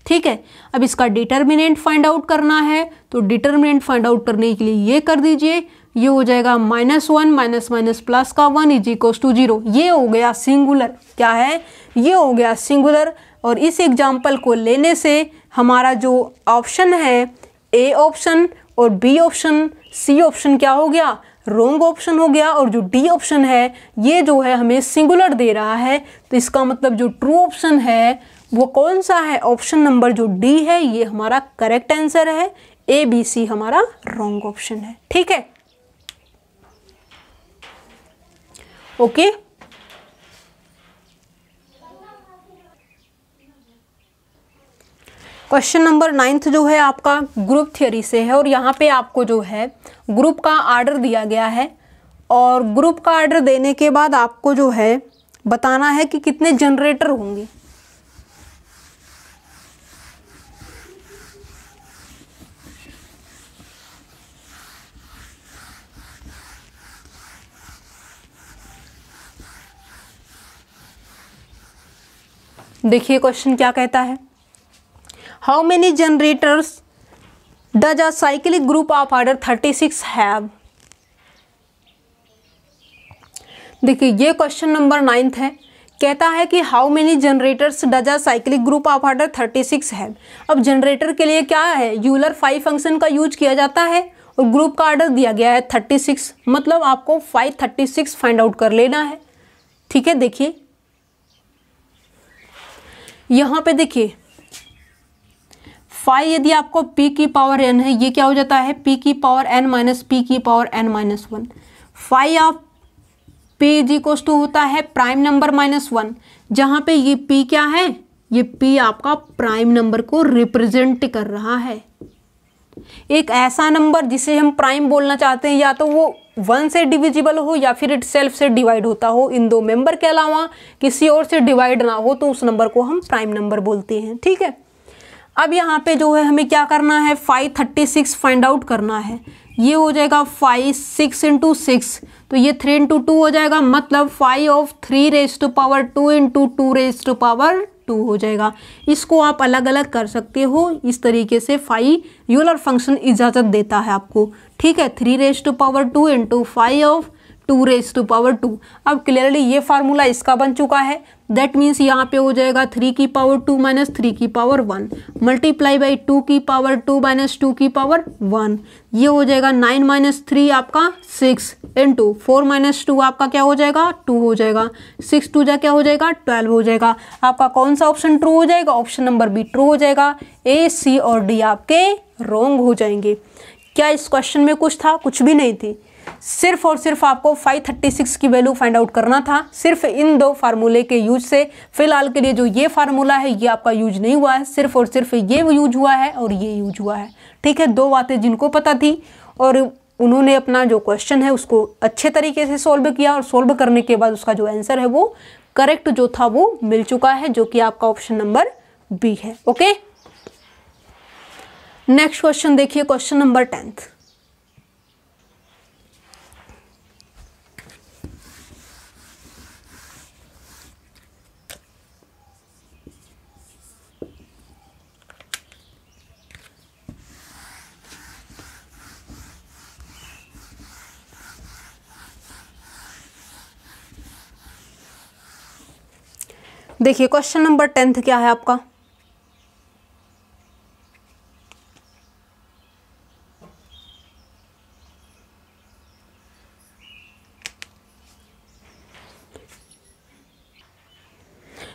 ठीक है, अब इसका डिटर्मिनेंट फाइंड आउट करना है, तो डिटर्मिनेंट फाइंड आउट करने के लिए ये कर दीजिए, ये हो जाएगा -1 माइनस प्लस का 1 = 0। ये हो गया सिंगुलर, क्या है, ये हो गया सिंगुलर। और इस एग्जाम्पल को लेने से हमारा जो ऑप्शन है, ए ऑप्शन और बी ऑप्शन, सी ऑप्शन क्या हो गया, रॉन्ग ऑप्शन हो गया, और जो डी ऑप्शन है ये जो है हमें सिंगुलर दे रहा है, तो इसका मतलब जो ट्रू ऑप्शन है वो कौन सा है, ऑप्शन नंबर जो डी है ये हमारा करेक्ट आंसर है, ए बी सी हमारा रॉन्ग ऑप्शन है। ठीक है, ओके। क्वेश्चन नंबर 9 जो है आपका ग्रुप थ्योरी से है, और यहाँ पे आपको जो है ग्रुप का आर्डर दिया गया है, और ग्रुप का आर्डर देने के बाद आपको जो है बताना है कि कितने जनरेटर होंगे। देखिए क्वेश्चन क्या कहता है, how many generators does a cyclic group of order 36 have. देखिए ये क्वेश्चन नंबर 9 है, कहता है कि how many generators does a cyclic group of order 36 have. अब जनरेटर के लिए क्या है, यूलर 5 फंक्शन का यूज किया जाता है और ग्रुप का ऑर्डर दिया गया है 36, मतलब आपको 536 फाइंड आउट कर लेना है। ठीक है, देखिए यहाँ पे देखिए 5 यदि आपको p की पावर n है, ये क्या हो जाता है p की पावर n माइनस p की पावर n minus 1। 5 of p is equals to होता है प्राइम नंबर माइनस 1, जहाँ पे ये p क्या है, ये p आपका प्राइम नंबर को रिप्रेजेंट कर रहा है। एक ऐसा नंबर जिसे हम प्राइम बोलना चाहते हैं, या तो वो 1 से डिविजिबल हो या फिर इटसेल्फ से डिवाइड होता हो, इन दो मेंबर के अलावा किसी और से डिवाइड ना हो, तो उस नंबर को हम प्राइम नंबर बोलते हैं। ठीक है, अब यहाँ पे जो है हमें क्या करना है, 536 फाइंड आउट करना है। ये हो जाएगा 5 6 इंटू 6, तो ये 3 इंटू 2 हो जाएगा, मतलब 5 of 3 raise to power 2 into 2 raise to power 2 हो जाएगा। इसको आप अलग अलग कर सकते हो, इस तरीके से 5 यूलर फंक्शन इजाज़त देता है आपको। ठीक है, 3 raise to power 2 into 5 of 2 raise to power 2। अब क्लियरली ये फार्मूला इसका बन चुका है, दैट मीन्स यहाँ पे हो जाएगा 3 की पावर 2 माइनस 3 की पावर 1 मल्टीप्लाई बाई 2 की पावर 2 माइनस 2 की पावर 1। ये हो जाएगा 9 माइनस 3 आपका 6 इंटू 4 माइनस 2 आपका क्या हो जाएगा 2 हो जाएगा, 6 2 जा क्या हो जाएगा 12 हो जाएगा। आपका कौन सा ऑप्शन ट्रू हो जाएगा, ऑप्शन नंबर बी ट्रू हो जाएगा। ए सी और डी आपके रॉन्ग हो जाएंगे। क्या इस क्वेश्चन में कुछ था, कुछ भी नहीं थी, सिर्फ और सिर्फ आपको 536 की वैल्यू फाइंड आउट करना था, सिर्फ इन दो फार्मूले के यूज से। फिलहाल के लिए जो ये फार्मूला है ये आपका यूज नहीं हुआ है, सिर्फ और सिर्फ ये यूज हुआ है और ये यूज हुआ है। ठीक है, दो बातें जिनको पता थी और उन्होंने अपना जो क्वेश्चन है उसको अच्छे तरीके से सॉल्व किया, और सॉल्व करने के बाद उसका जो आंसर है वो करेक्ट जो था वो मिल चुका है, जो कि आपका ऑप्शन नंबर बी है। ओके, नेक्स्ट क्वेश्चन देखिए, क्वेश्चन नंबर 10। देखिए क्वेश्चन नंबर 10 क्या है आपका,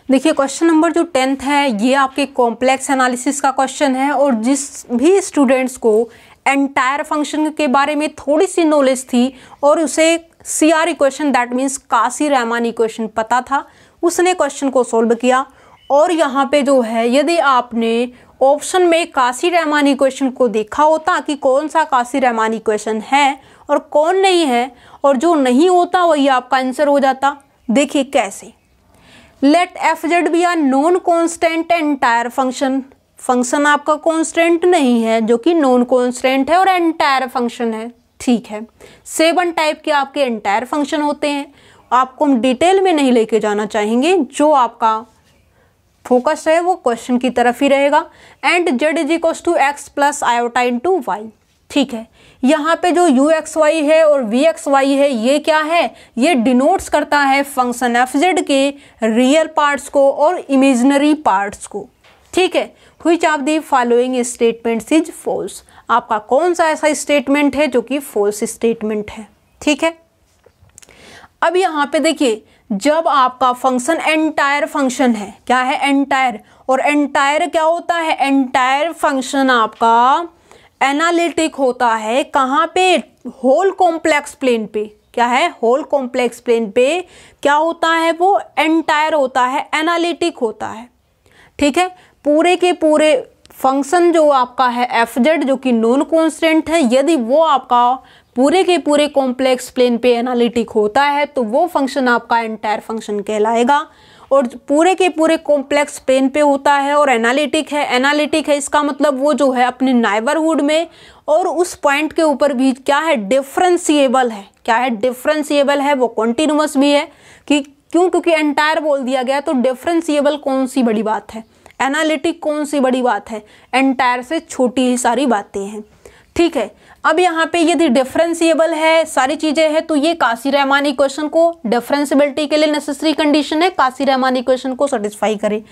देखिए क्वेश्चन नंबर जो 10 है ये आपके कॉम्प्लेक्स एनालिसिस का क्वेश्चन है, और जिस भी स्टूडेंट्स को एंटायर फंक्शन के बारे में थोड़ी सी नॉलेज थी और उसे CR equation that means Cauchy Riemann equation पता था, उसने क्वेश्चन को सॉल्व किया। और यहाँ पे जो है यदि आपने ऑप्शन में काशी-रीमान इक्वेशन को देखा होता कि कौन सा काशी-रीमान इक्वेशन है और कौन नहीं है, और जो नहीं होता वही आपका आंसर हो जाता। देखिए कैसे, let fz be are non constant entire function. Function आपका कॉन्स्टेंट नहीं है, जो कि नॉन कॉन्स्टेंट है और एंटायर फंक्शन है। ठीक है, 7 टाइप के आपके एंटायर फंक्शन होते हैं, आपको हम डिटेल में नहीं लेके जाना चाहेंगे, जो आपका फोकस है वो क्वेश्चन की तरफ ही रहेगा। And z is equals to x plus iota into y. ठीक है, यहाँ पे जो uxy है और vxy है ये क्या है, ये डिनोट्स करता है फंक्शन fz के रियल पार्ट्स को और इमेजिनरी पार्ट्स को। ठीक है, which of the following statements is false. आपका कौन सा ऐसा स्टेटमेंट है जो कि फॉल्स स्टेटमेंट है। ठीक है, अब यहाँ पे देखिए, जब आपका फंक्शन एंटायर फंक्शन है, क्या है एंटायर, और एंटायर क्या होता है, एंटायर फंक्शन आपका एनालिटिक होता है कहाँ पे, होल कॉम्प्लेक्स प्लेन पे। क्या है, होल कॉम्प्लेक्स प्लेन पे क्या होता है, वो एंटायर होता है, एनालिटिक होता है। ठीक है, पूरे के पूरे फंक्शन जो आपका है fz जो कि नॉन कॉन्स्टेंट है, यदि वो आपका पूरे के पूरे कॉम्प्लेक्स प्लेन पे एनालिटिक होता है तो वो फंक्शन आपका एंटायर फंक्शन कहलाएगा। और पूरे के पूरे कॉम्प्लेक्स प्लेन पे होता है और एनालिटिक है, एनालिटिक है इसका मतलब वो जो है अपने नाइबरहुड में और उस पॉइंट के ऊपर भी क्या है, डिफरेंशिएबल है। क्या है, डिफरेंशिएबल है, वो कॉन्टिन्यूअस भी है कि क्यों? क्योंकि एंटायर बोल दिया गया, तो डिफरेंशिएबल कौन सी बड़ी बात है, एनालिटिक कौन सी बड़ी बात है, एंटायर से छोटी ही सारी बातें हैं। ठीक है, अब यहाँ पे यदि डिफरेंशिएबल है, सारी चीजें हैं, तो ये काशी-रेहमान इक्वेशन को, डिफरेंशिएबिलिटी के लिए नेसेसरी कंडीशन है काशी-रेहमान इक्वेशन को सेटिस्फाई करे।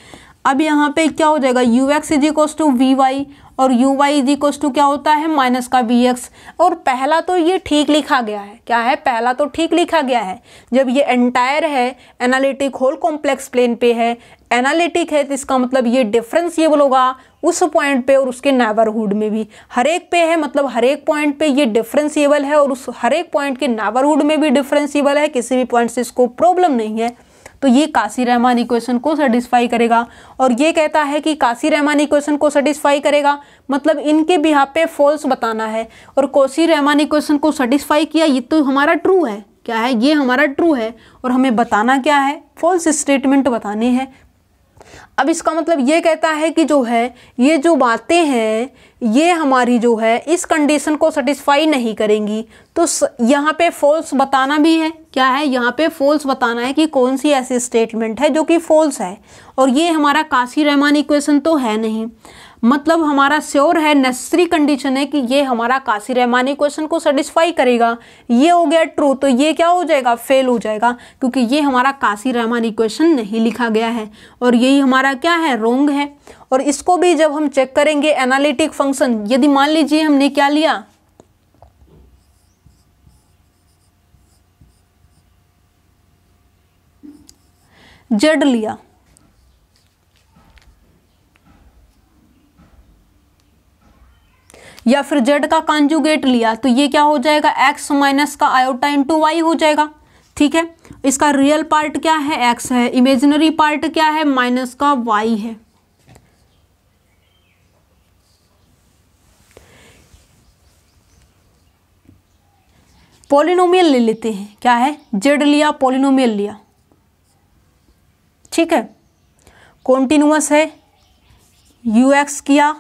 अब यहाँ पे क्या हो जाएगा, ux is equals to v y, और uy इज इक्वल्स टू क्या होता है, माइनस का vx। और पहला तो ये ठीक लिखा गया है, क्या है, पहला तो ठीक लिखा गया है। जब ये एंटायर है, एनालिटिक होल कॉम्प्लेक्स प्लेन पे है, एनालिटिक है, तो इसका मतलब ये डिफरेंशिएबल होगा उस पॉइंट पे और उसके नेबरहुड में भी, हर एक पे है, मतलब हर एक पॉइंट पे ये डिफरेंशिएबल है और उस हर एक पॉइंट के नेबरहुड में भी डिफरेंशिएबल है, किसी भी पॉइंट से इसको प्रॉब्लम नहीं है। तो ये काशी-रेहमान इक्वेशन को सेटिस्फाई करेगा। और ये कहता है कि काशी-रेहमान इक्वेशन को सेटिस्फाई करेगा, मतलब इनके बिहाफ पे फॉल्स बताना है। और काशी-रेहमान इक्वेशन को सेटिस्फाई किया, ये तो हमारा ट्रू है, क्या है, ये हमारा ट्रू है, और हमें बताना क्या है, फॉल्स स्टेटमेंट बताने हैं। अब इसका मतलब ये कहता है कि जो है, ये जो बातें हैं ये हमारी जो है इस कंडीशन को सेटिस्फाई नहीं करेंगी, तो यहाँ पे फॉल्स बताना भी है, क्या है, यहाँ पे फॉल्स बताना है कि कौन सी ऐसी स्टेटमेंट है जो कि फॉल्स है। और ये हमारा काशी-रेहमान इक्वेशन तो है नहीं, मतलब हमारा श्योर है, नेसेसरी कंडीशन है कि ये हमारा काशी-रेहमान इक्वेशन को सेटिस्फाई करेगा। ये हो गया ट्रू, तो ये क्या हो जाएगा, फेल हो जाएगा, क्योंकि ये हमारा काशी-रेहमान इक्वेशन नहीं लिखा गया है, और यही हमारा क्या है, रॉन्ग है। और इसको भी जब हम चेक करेंगे एनालिटिक फंक्शन, यदि मान लीजिए हमने क्या लिया, जेड लिया, या फिर जेड का कॉन्जुगेट लिया, तो ये क्या हो जाएगा, x माइनस का आयोटा इंटू वाई हो जाएगा। ठीक है, इसका रियल पार्ट क्या है, x है, इमेजिनरी पार्ट क्या है, माइनस का y है। पॉलिनोमियल ले लेते हैं, क्या है, जेड लिया, पॉलिनोमियल लिया, ठीक है, कॉन्टिन्यूअस है, ux किया,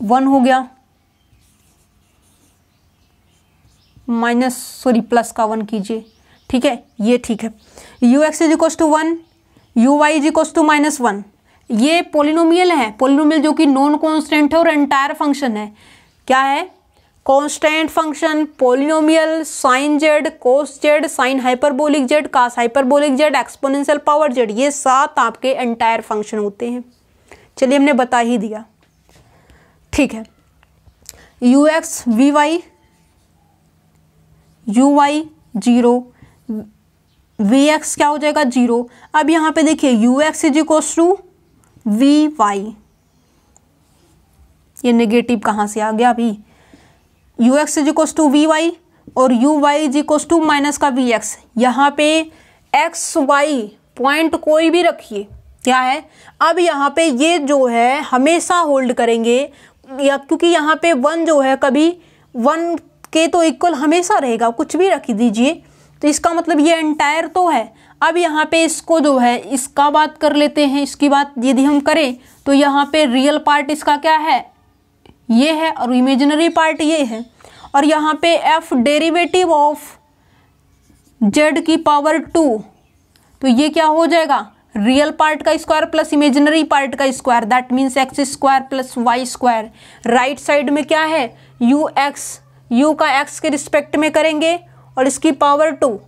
1 हो गया, माइनस सॉरी प्लस का 1 कीजिए, ठीक है, ये ठीक है, ux is equal to 1, uy is equal to minus 1। ये पॉलिनोमियल है, पॉलिनोमियल जो कि नॉन कांस्टेंट है और एंटायर फंक्शन है, क्या है, constant function, polynomial, sine z, cos z, sine hyperbolic z, cos hyperbolic z, exponential power z, ये 7 आपके एंटायर फंक्शन होते हैं। चलिए हमने बता ही दिया, ठीक है, ux v y, u y 0, v x क्या हो जाएगा 0। अब यहाँ पे देखिए ux is equal to v y, ये नेगेटिव कहाँ से आ गया अभी, ux is equal to v y और u y is equal to minus का वी एक्स। यहाँ पे एक्स वाई पॉइंट कोई भी रखिए, क्या है, अब यहाँ पे ये जो है हमेशा होल्ड करेंगे, या क्योंकि यहाँ पे 1 जो है कभी 1 के तो इक्वल हमेशा रहेगा, कुछ भी रख दीजिए, तो इसका मतलब ये एंटायर तो है। अब यहाँ पे इसको जो है इसका बात कर लेते हैं, इसकी बात यदि हम करें तो यहाँ पे रियल पार्ट इसका क्या है, ये है, और इमेजिनरी पार्ट ये है, और यहाँ पे f डेरिवेटिव ऑफ z की पावर 2, तो ये क्या हो जाएगा, रियल पार्ट का स्क्वायर प्लस इमेजिनरी पार्ट का square, that means x square plus y square. Right side में क्या है, यू एक्स, यू का एक्स के रिस्पेक्ट में करेंगे और इसकी पावर 2,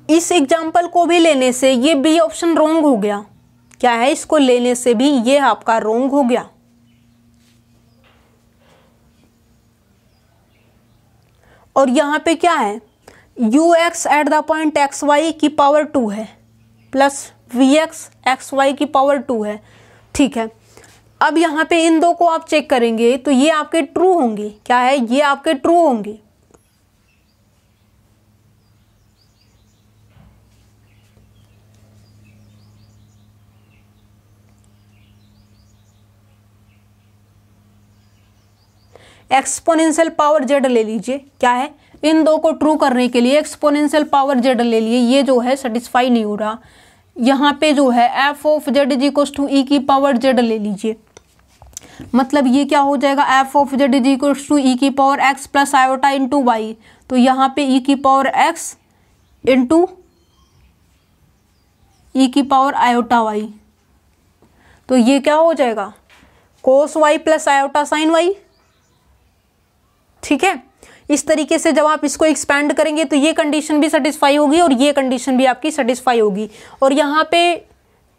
इस एग्जाम्पल को भी लेने से ये बी ऑप्शन रॉन्ग हो गया, क्या है, इसको लेने से भी ये आपका रॉन्ग हो गया। और यहाँ पे क्या है, u x at the point x y की पावर 2 है, plus v x x y की पावर 2 है, ठीक है। अब यहाँ पे इन दो को आप चेक करेंगे तो ये आपके ट्रू होंगे, क्या है, ये आपके ट्रू होंगे। एक्सपोनेंशियल पावर जेड ले लीजिए, क्या है, इन दो को ट्रू करने के लिए एक्सपोनेंशियल पावर जेड ले लिए, ये जो है सेटिस्फाई नहीं हो रहा, यहाँ पे जो है f of z is equal to e की पावर जेड ले लीजिए, मतलब ये क्या हो जाएगा, f of z is equal to e की power x plus iota into y. तो यहाँ पे ई की पावर एक्स इंटू ई की पावर आयोटा वाई, तो ये क्या हो जाएगा, cos y plus iota sine y. ठीक है, इस तरीके से जब आप इसको एक्सपैंड करेंगे तो ये कंडीशन भी सेटिस्फाई होगी और ये कंडीशन भी आपकी सेटिस्फाई होगी, और यहाँ पे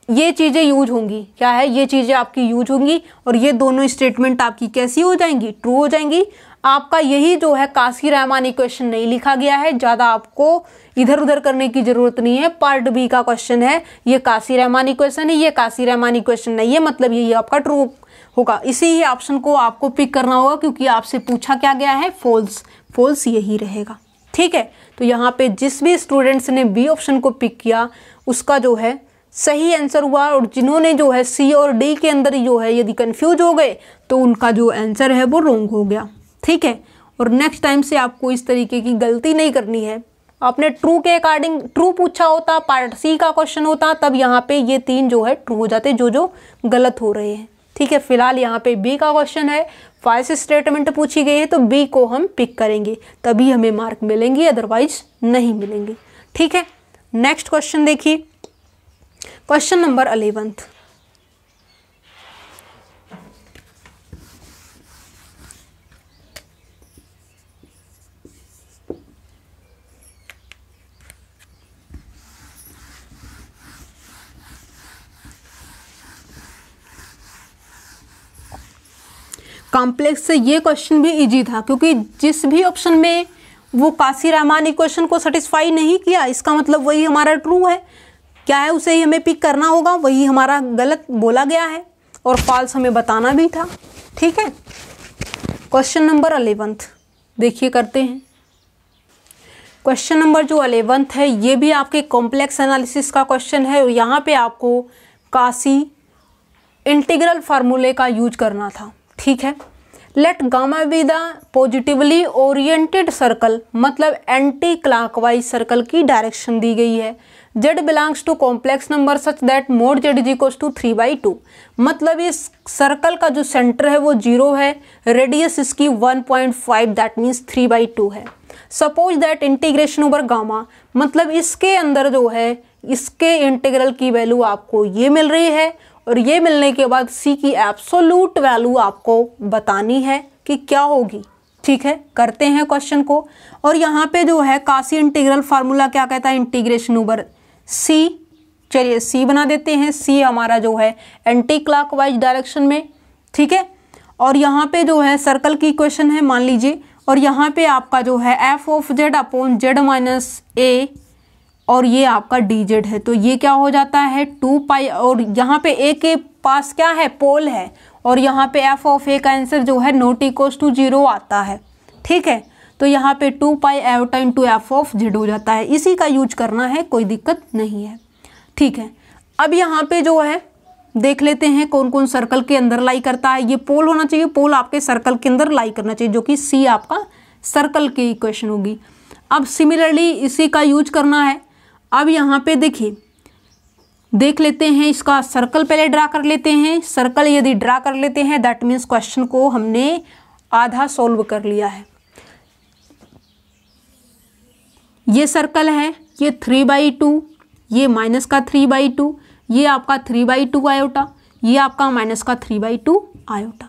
ये चीज़ें यूज होंगी, क्या है, ये चीज़ें आपकी यूज होंगी, और ये दोनों स्टेटमेंट आपकी कैसी हो जाएंगी, ट्रू हो जाएंगी। आपका यही जो है काशी रायमान इक्वेशन नहीं लिखा गया है, ज़्यादा आपको इधर उधर करने की जरूरत नहीं है। पार्ट बी का क्वेश्चन है, ये काशी रायमान इक्वेशन है, ये काशी रायमान इक्वेशन नहीं है, मतलब यही आपका ट्रू होगा। इसी ही ऑप्शन को आपको पिक करना होगा, क्योंकि आपसे पूछा क्या गया है, फॉल्स, फॉल्स यही रहेगा। ठीक है, तो यहाँ पे जिस भी स्टूडेंट्स ने बी ऑप्शन को पिक किया उसका जो है सही आंसर हुआ, और जिन्होंने जो है सी और डी के अंदर जो है यदि कंफ्यूज हो गए तो उनका जो आंसर है वो रॉन्ग हो गया। ठीक है, और नेक्स्ट टाइम से आपको इस तरीके की गलती नहीं करनी है। आपने ट्रू के अकॉर्डिंग ट्रू पूछा होता, पार्ट सी का क्वेश्चन होता, तब यहाँ पे ये तीन जो है ट्रू हो जाते जो गलत हो रहे हैं। ठीक है, फिलहाल यहाँ पे बी का क्वेश्चन है, फॉल्स स्टेटमेंट पूछी गई है, तो बी को हम पिक करेंगे, तभी हमें मार्क मिलेंगे, अदरवाइज नहीं मिलेंगे। ठीक है, नेक्स्ट क्वेश्चन देखिए, क्वेश्चन नंबर 11। कॉम्प्लेक्स से ये क्वेश्चन भी इजी था, क्योंकि जिस भी ऑप्शन में वो काशी रायमान इक्वेशन को सेटिस्फाई नहीं किया, इसका मतलब वही हमारा ट्रू है, क्या है, उसे ही हमें पिक करना होगा, वही हमारा गलत बोला गया है, और फॉल्स हमें बताना भी था। ठीक है, क्वेश्चन नंबर 11 देखिए, करते हैं। क्वेश्चन नंबर जो 11 है ये भी आपके कॉम्प्लेक्स एनालिसिस का क्वेश्चन है, और यहाँ पे आपको काशी इंटीग्रल फार्मूले का यूज करना था। ठीक है, let gamma be the positively oriented circle, मतलब एंटी क्लॉकवाइज सर्कल की डायरेक्शन दी गई है। z belongs to complex number such that mod z is equal to 3/2, मतलब इस सर्कल का जो सेंटर है वो 0 है, रेडियस इसकी 1.5 दैट मीन्स 3/2 है। Suppose that integration over gamma, मतलब इसके अंदर जो है इसके इंटीग्रल की वैल्यू आपको ये मिल रही है, और ये मिलने के बाद c की एब्सोल्यूट वैल्यू आपको बतानी है कि क्या होगी। ठीक है, करते हैं क्वेश्चन को, और यहाँ पे जो है काशी इंटीग्रल फार्मूला क्या कहता है, इंटीग्रेशन ओवर c, चलिए c बना देते हैं। c हमारा जो है एंटी क्लॉकवाइज डायरेक्शन में। ठीक है, और यहाँ पे जो है सर्कल की इक्वेशन है मान लीजिए, और यहाँ पे आपका जो है f of z upon z minus a, और ये आपका डी जेड है, तो ये क्या हो जाता है 2 पाई, और यहाँ पे ए के पास क्या है, पोल है, और यहाँ पे एफ ऑफ ए का आंसर जो है नॉट इक्वल टू 0 आता है। ठीक है, तो यहाँ पे 2 pi iota into F of Z हो जाता है, इसी का यूज करना है, कोई दिक्कत नहीं है। ठीक है, अब यहाँ पे जो है देख लेते हैं कौन कौन सर्कल के अंदर लाई करता है। ये पोल होना चाहिए, पोल आपके सर्कल के अंदर लाई करना चाहिए, जो कि सी आपका सर्कल की इक्वेशन होगी। अब सिमिलरली इसी का यूज करना है। अब यहाँ पे देखिए, देख लेते हैं, इसका सर्कल पहले ड्रा कर लेते हैं। सर्कल यदि ड्रा कर लेते हैं दैट मीन्स क्वेश्चन को हमने आधा सॉल्व कर लिया है। ये सर्कल है, ये 3/2, ये माइनस का 3/2, ये आपका 3/2 आयोटा, ये आपका माइनस का 3/2 आयोटा।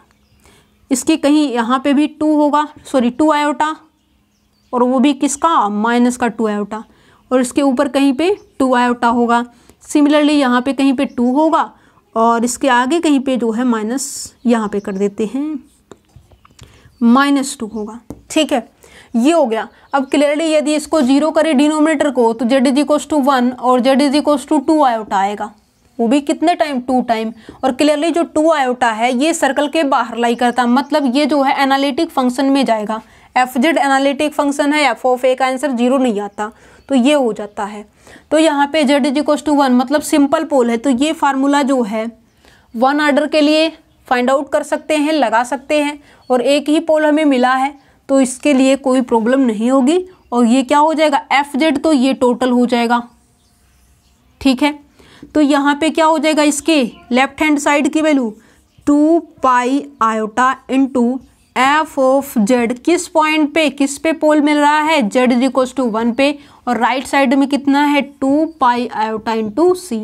इसके कहीं यहाँ पे भी 2 होगा, सॉरी 2 आयोटा, और वो भी किसका, माइनस का 2 आयोटा, और इसके ऊपर कहीं पे 2 आयोटा होगा। सिमिलरली यहाँ पे कहीं पे 2 होगा, और इसके आगे कहीं पे जो है माइनस, यहाँ पे कर देते हैं -2 होगा। ठीक है, ये हो गया। अब क्लियरली यदि इसको 0 करे डिनोमिनेटर को, तो z इज इक्वल टू 1 और z is equal to 2 iota आएगा, वो भी कितने टाइम, 2 टाइम। और क्लियरली जो 2 आयोटा है ये सर्कल के बाहर लाई करता, मतलब ये जो है एनालिटिक फंक्शन में जाएगा। एफ जेड एनालिटिक फंक्शन है, एफ ऑफ ए का आंसर 0 नहीं आता, तो ये हो जाता है। तो यहाँ पे z इज इक्वल टू 1 मतलब सिंपल पोल है, तो ये फार्मूला जो है 1 ऑर्डर के लिए फाइंड आउट कर सकते हैं, लगा सकते हैं, और एक ही पोल हमें मिला है तो इसके लिए कोई प्रॉब्लम नहीं होगी। और ये क्या हो जाएगा, एफ जेड, तो ये टोटल हो जाएगा। ठीक है, तो यहाँ पे क्या हो जाएगा, इसके लेफ्ट हैंड साइड की value 2 pi iota into F of Z, किस पॉइंट पे, किस पे पोल मिल रहा है, जेड इज इक्वल टू 1 पे, और राइट साइड में कितना है 2 pi iota into c.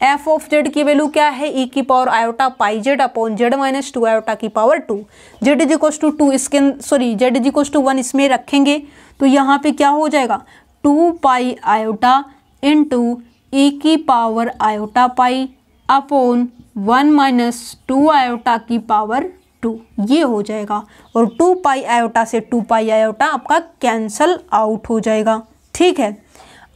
F of z की वैल्यू क्या है, ई की power iota pi z upon z minus 2 iota की power 2। Z is equal to 2 इसके जेड इज इक्वल टू 1 इसमें रखेंगे तो यहाँ पे क्या हो जाएगा 2 पाई आयोटा इंटू ई की power iota pi upon 1 minus 2 iota की पावर 2, ये हो जाएगा। और 2 पाई आयोटा से 2 पाई आयोटा आपका कैंसल आउट हो जाएगा। ठीक है,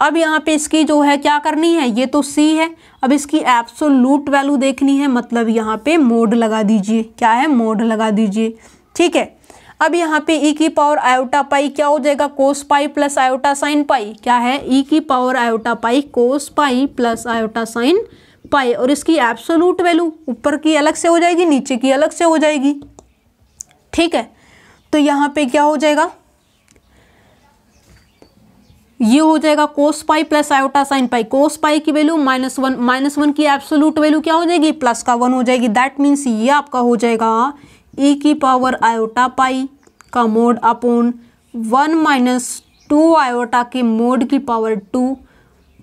अब यहाँ पे इसकी जो है क्या करनी है, ये तो सी है, अब इसकी एब्सोल्यूट वैल्यू देखनी है, मतलब यहाँ पे मोड लगा दीजिए, क्या है मोड लगा दीजिए। ठीक है, अब यहाँ पे ई की पावर आयोटा पाई क्या हो जाएगा cos pi plus iota sine pi, क्या है ई की power iota pi cos pi plus iota sine pi, और इसकी एब्सोल्यूट वैल्यू ऊपर की अलग से हो जाएगी, नीचे की अलग से हो जाएगी। ठीक है, तो यहाँ पे क्या हो जाएगा, ये हो जाएगा cos pi plus iota sine pi, cos pi की वैल्यू -1 की एब्सोल्यूट वैल्यू क्या हो जाएगी प्लस का 1 हो जाएगी। दैट मीन्स ये आपका हो जाएगा ई की पावर आयोटा पाई का मोड अपॉन 1 माइनस 2 आयोटा के मोड की पावर 2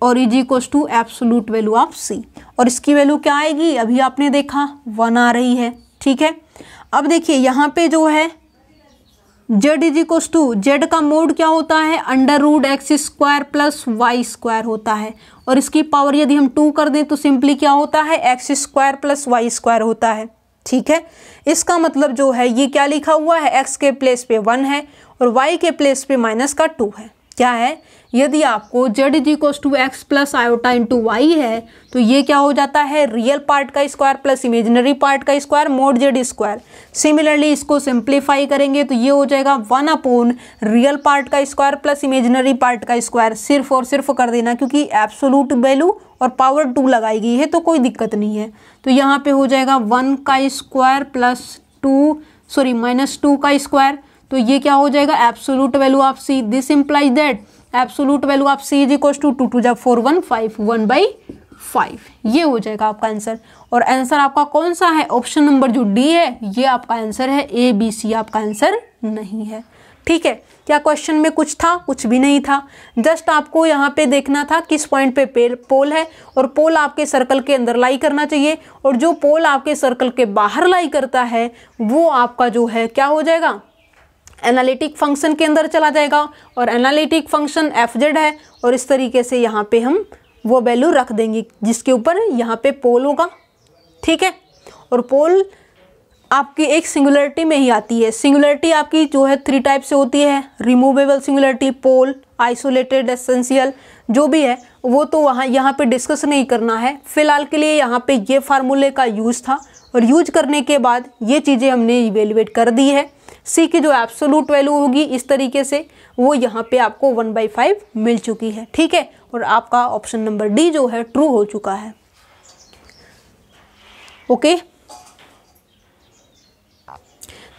और is equals to absolute value of c, और इसकी वैल्यू क्या आएगी, अभी आपने देखा 1 आ रही है। ठीक है, अब देखिए यहाँ पे जो है z is equals to, z का मोड क्या होता है √x² प्लस y² होता है, और इसकी पावर यदि हम 2 कर दें तो सिंपली क्या होता है x² प्लस y² होता है। ठीक है, इसका मतलब जो है ये क्या लिखा हुआ है, x के प्लेस पे 1 है और y के प्लेस पे -2 है। क्या है, यदि आपको z is equal to x plus iota into y है तो ये क्या हो जाता है रियल पार्ट का स्क्वायर प्लस इमेजिनरी पार्ट का square mod z square. Similarly इसको सिंप्लीफाई करेंगे तो ये हो जाएगा 1 अपॉन रियल पार्ट का स्क्वायर प्लस इमेजिनरी पार्ट का स्क्वायर, सिर्फ और सिर्फ कर देना क्योंकि एब्सोल्यूट वैल्यू और पावर 2 लगाई गई है तो कोई दिक्कत नहीं है। तो यहाँ पे हो जाएगा 1 का स्क्वायर प्लस -2 का स्क्वायर, तो ये क्या हो जाएगा absolute value of c. This implies that absolute value of c is equal to 2 2 जा 4 1 5 1/5, ये हो जाएगा आपका आंसर। और आंसर आपका कौन सा है, ऑप्शन नंबर जो डी है ये आपका आंसर है, ए बी सी आपका आंसर नहीं है। ठीक है, क्या क्वेश्चन में कुछ था, कुछ भी नहीं था, जस्ट आपको यहाँ पे देखना था किस पॉइंट पे पोल है, और पोल आपके सर्कल के अंदर लाई करना चाहिए, और जो पोल आपके सर्कल के बाहर लाई करता है वो आपका जो है क्या हो जाएगा एनालिटिक फंक्शन के अंदर चला जाएगा, और एनालिटिक फंक्शन fz है, और इस तरीके से यहाँ पे हम वो वैल्यू रख देंगे जिसके ऊपर यहाँ पे पोल होगा। ठीक है, और पोल आपकी एक सिंगुलरिटी में ही आती है। सिंगुलरिटी आपकी जो है 3 टाइप से होती है, रिमूवेबल सिंगुलरिटी, पोल, आइसोलेटेड, एसेंशियल, जो भी है वो तो वहाँ यहाँ पे डिस्कस नहीं करना है। फिलहाल के लिए यहाँ पे ये फार्मूले का यूज था, और यूज करने के बाद ये चीज़ें हमने इवेल्युएट कर दी है। सी की जो एब्सोल्यूट वैल्यू होगी इस तरीके से वो यहाँ पे आपको 1/5 मिल चुकी है। ठीक है, और आपका ऑप्शन नंबर डी जो है ट्रू हो चुका है। ओके,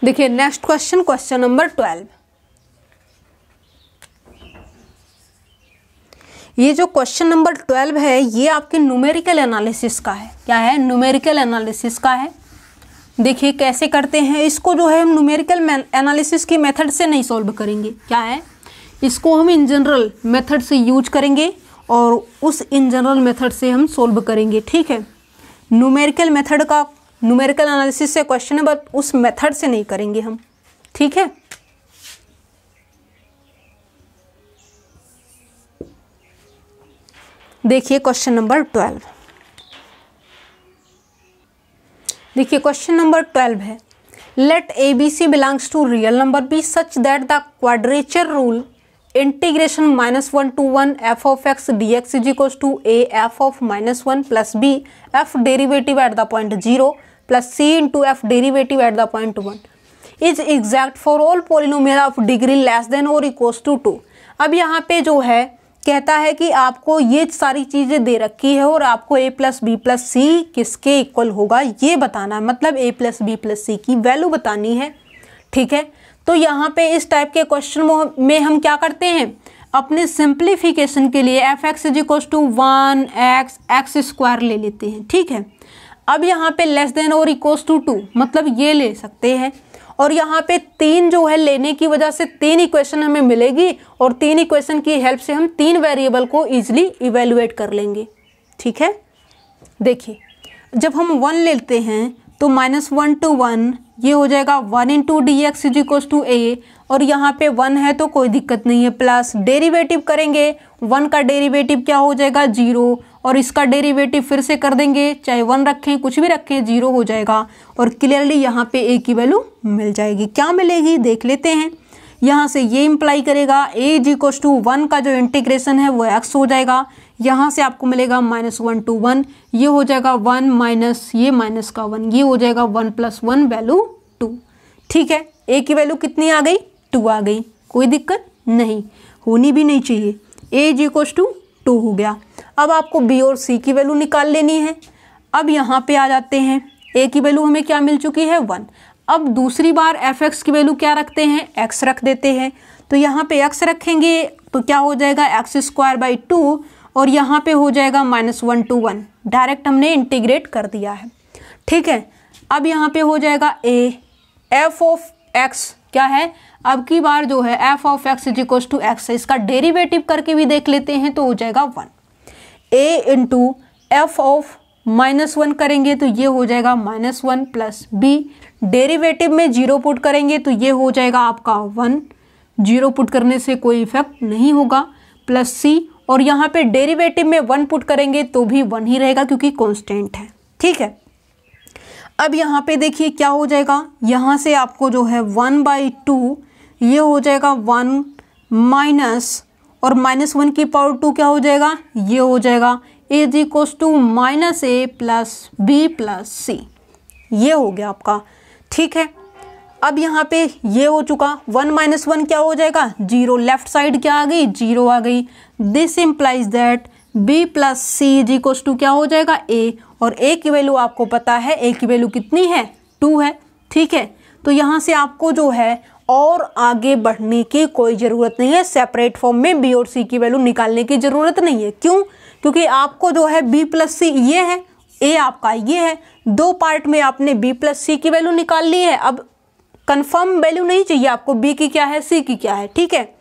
देखिए नेक्स्ट क्वेश्चन, क्वेश्चन नंबर 12। ये जो क्वेश्चन नंबर 12 है ये आपके न्यूमेरिकल एनालिसिस का है। क्या है, न्यूमेरिकल एनालिसिस का है। देखिए कैसे करते हैं इसको, जो है हम न्यूमेरिकल एनालिसिस की मेथड से नहीं सॉल्व करेंगे। क्या है, इसको हम इन जनरल मेथड से यूज करेंगे और उस इन जनरल मेथड से हम सॉल्व करेंगे। ठीक है, न्यूमेरिकल मेथड का न्यूमेरिकल एनालिसिस से क्वेश्चन है बट उस मेथड से नहीं करेंगे हम। ठीक है, देखिए क्वेश्चन नंबर 12। देखिए क्वेश्चन नंबर 12 है, let a b c belongs to real number b such that the quadrature rule integration -1 to 1 f of x dx is equal to a f of -1 plus b f derivative at the point 0 plus c into f derivative at the point 1 is exact for all polynomial of degree less than और equals to 2। अब यहाँ पे जो है कहता है कि आपको ये सारी चीज़ें दे रखी है और आपको a प्लस बी प्लस सी किसके इक्वल होगा ये बताना है, मतलब a plus b plus c की वैल्यू बतानी है। ठीक है, तो यहाँ पे इस टाइप के क्वेश्चन में हम क्या करते हैं, अपने सिंप्लीफिकेशन के लिए f x is equal to 1x ले लेते हैं। ठीक है, अब यहाँ पे लेस देन और इक्वल टू 2 मतलब ये ले सकते हैं, और यहाँ पे 3 जो है लेने की वजह से 3 इक्वेशन हमें मिलेगी, और 3 इक्वेशन की हेल्प से हम 3 वेरिएबल को इजीली इवेलुएट कर लेंगे। ठीक है, देखिए जब हम 1 लेते हैं तो -1 to 1 ये हो जाएगा 1 into d x is equal to a, और यहाँ पे 1 है तो कोई दिक्कत नहीं है, प्लस डेरिवेटिव करेंगे 1 का डेरिवेटिव क्या हो जाएगा 0, और इसका डेरिवेटिव फिर से कर देंगे, चाहे 1 रखें कुछ भी रखें 0 हो जाएगा, और क्लियरली यहाँ पे ए की वैल्यू मिल जाएगी। क्या मिलेगी देख लेते हैं। यहाँ से ये इम्प्लाई करेगा ए इज इक्वल टू 1 का जो इंटीग्रेशन है वो एक्स हो जाएगा, यहाँ से आपको मिलेगा -1 to 1, ये हो जाएगा 1 माइनस ये माइनस का 1, ये हो जाएगा 1 + 1 वैल्यू 2। ठीक है, ए की वैल्यू कितनी आ गई 2 आ गई, कोई दिक्कत नहीं, होनी भी नहीं चाहिए। ए इज इक्वल टू 2 हो गया। अब आपको बी और सी की वैल्यू निकाल लेनी है। अब यहाँ पे आ जाते हैं, ए की वैल्यू हमें क्या मिल चुकी है 1। अब दूसरी बार एफ एक्स की वैल्यू क्या रखते हैं एक्स रख देते हैं, तो यहाँ पे एक्स रखेंगे तो क्या हो जाएगा x² 2, और यहाँ पे हो जाएगा -1 to 1, डायरेक्ट हमने इंटीग्रेट कर दिया है। ठीक है, अब यहाँ पे हो जाएगा ए एफ ऑफ एक्स क्या है, अब की बार जो है f of x is equal to x है, इसका डेरिवेटिव करके भी देख लेते हैं तो हो जाएगा 1। ए इंटू एफ ऑफ -1 करेंगे तो ये हो जाएगा -1 प्लस बी, डेरिवेटिव में 0 पुट करेंगे तो ये हो जाएगा आपका 1, 0 पुट करने से कोई इफेक्ट नहीं होगा, प्लस सी, और यहाँ पे डेरिवेटिव में 1 पुट करेंगे तो भी 1 ही रहेगा क्योंकि कांस्टेंट है। ठीक है, अब यहाँ पे देखिए क्या हो जाएगा, यहाँ से आपको जो है 1/2 ये हो जाएगा 1 माइनस, और -1 की पावर 2 क्या हो जाएगा, ये हो जाएगा a is equal to -a plus b plus c, ये हो गया आपका। ठीक है, अब यहाँ पे ये हो चुका, 1 - 1 क्या हो जाएगा 0, लेफ्ट साइड क्या आ गई 0 आ गई। This implies that b plus c is equal to क्या हो जाएगा a, और a की वैल्यू आपको पता है, a की वैल्यू कितनी है 2 है। ठीक है, तो यहाँ से आपको जो है और आगे बढ़ने की कोई ज़रूरत नहीं है, सेपरेट फॉर्म में b और c की वैल्यू निकालने की ज़रूरत नहीं है। क्यों, क्योंकि आपको जो है b प्लस सी ये है, a आपका ये है, 2 पार्ट में आपने b प्लस सी की वैल्यू निकाल ली है। अब कंफर्म वैल्यू नहीं चाहिए आपको, b की क्या है c की क्या है। ठीक है,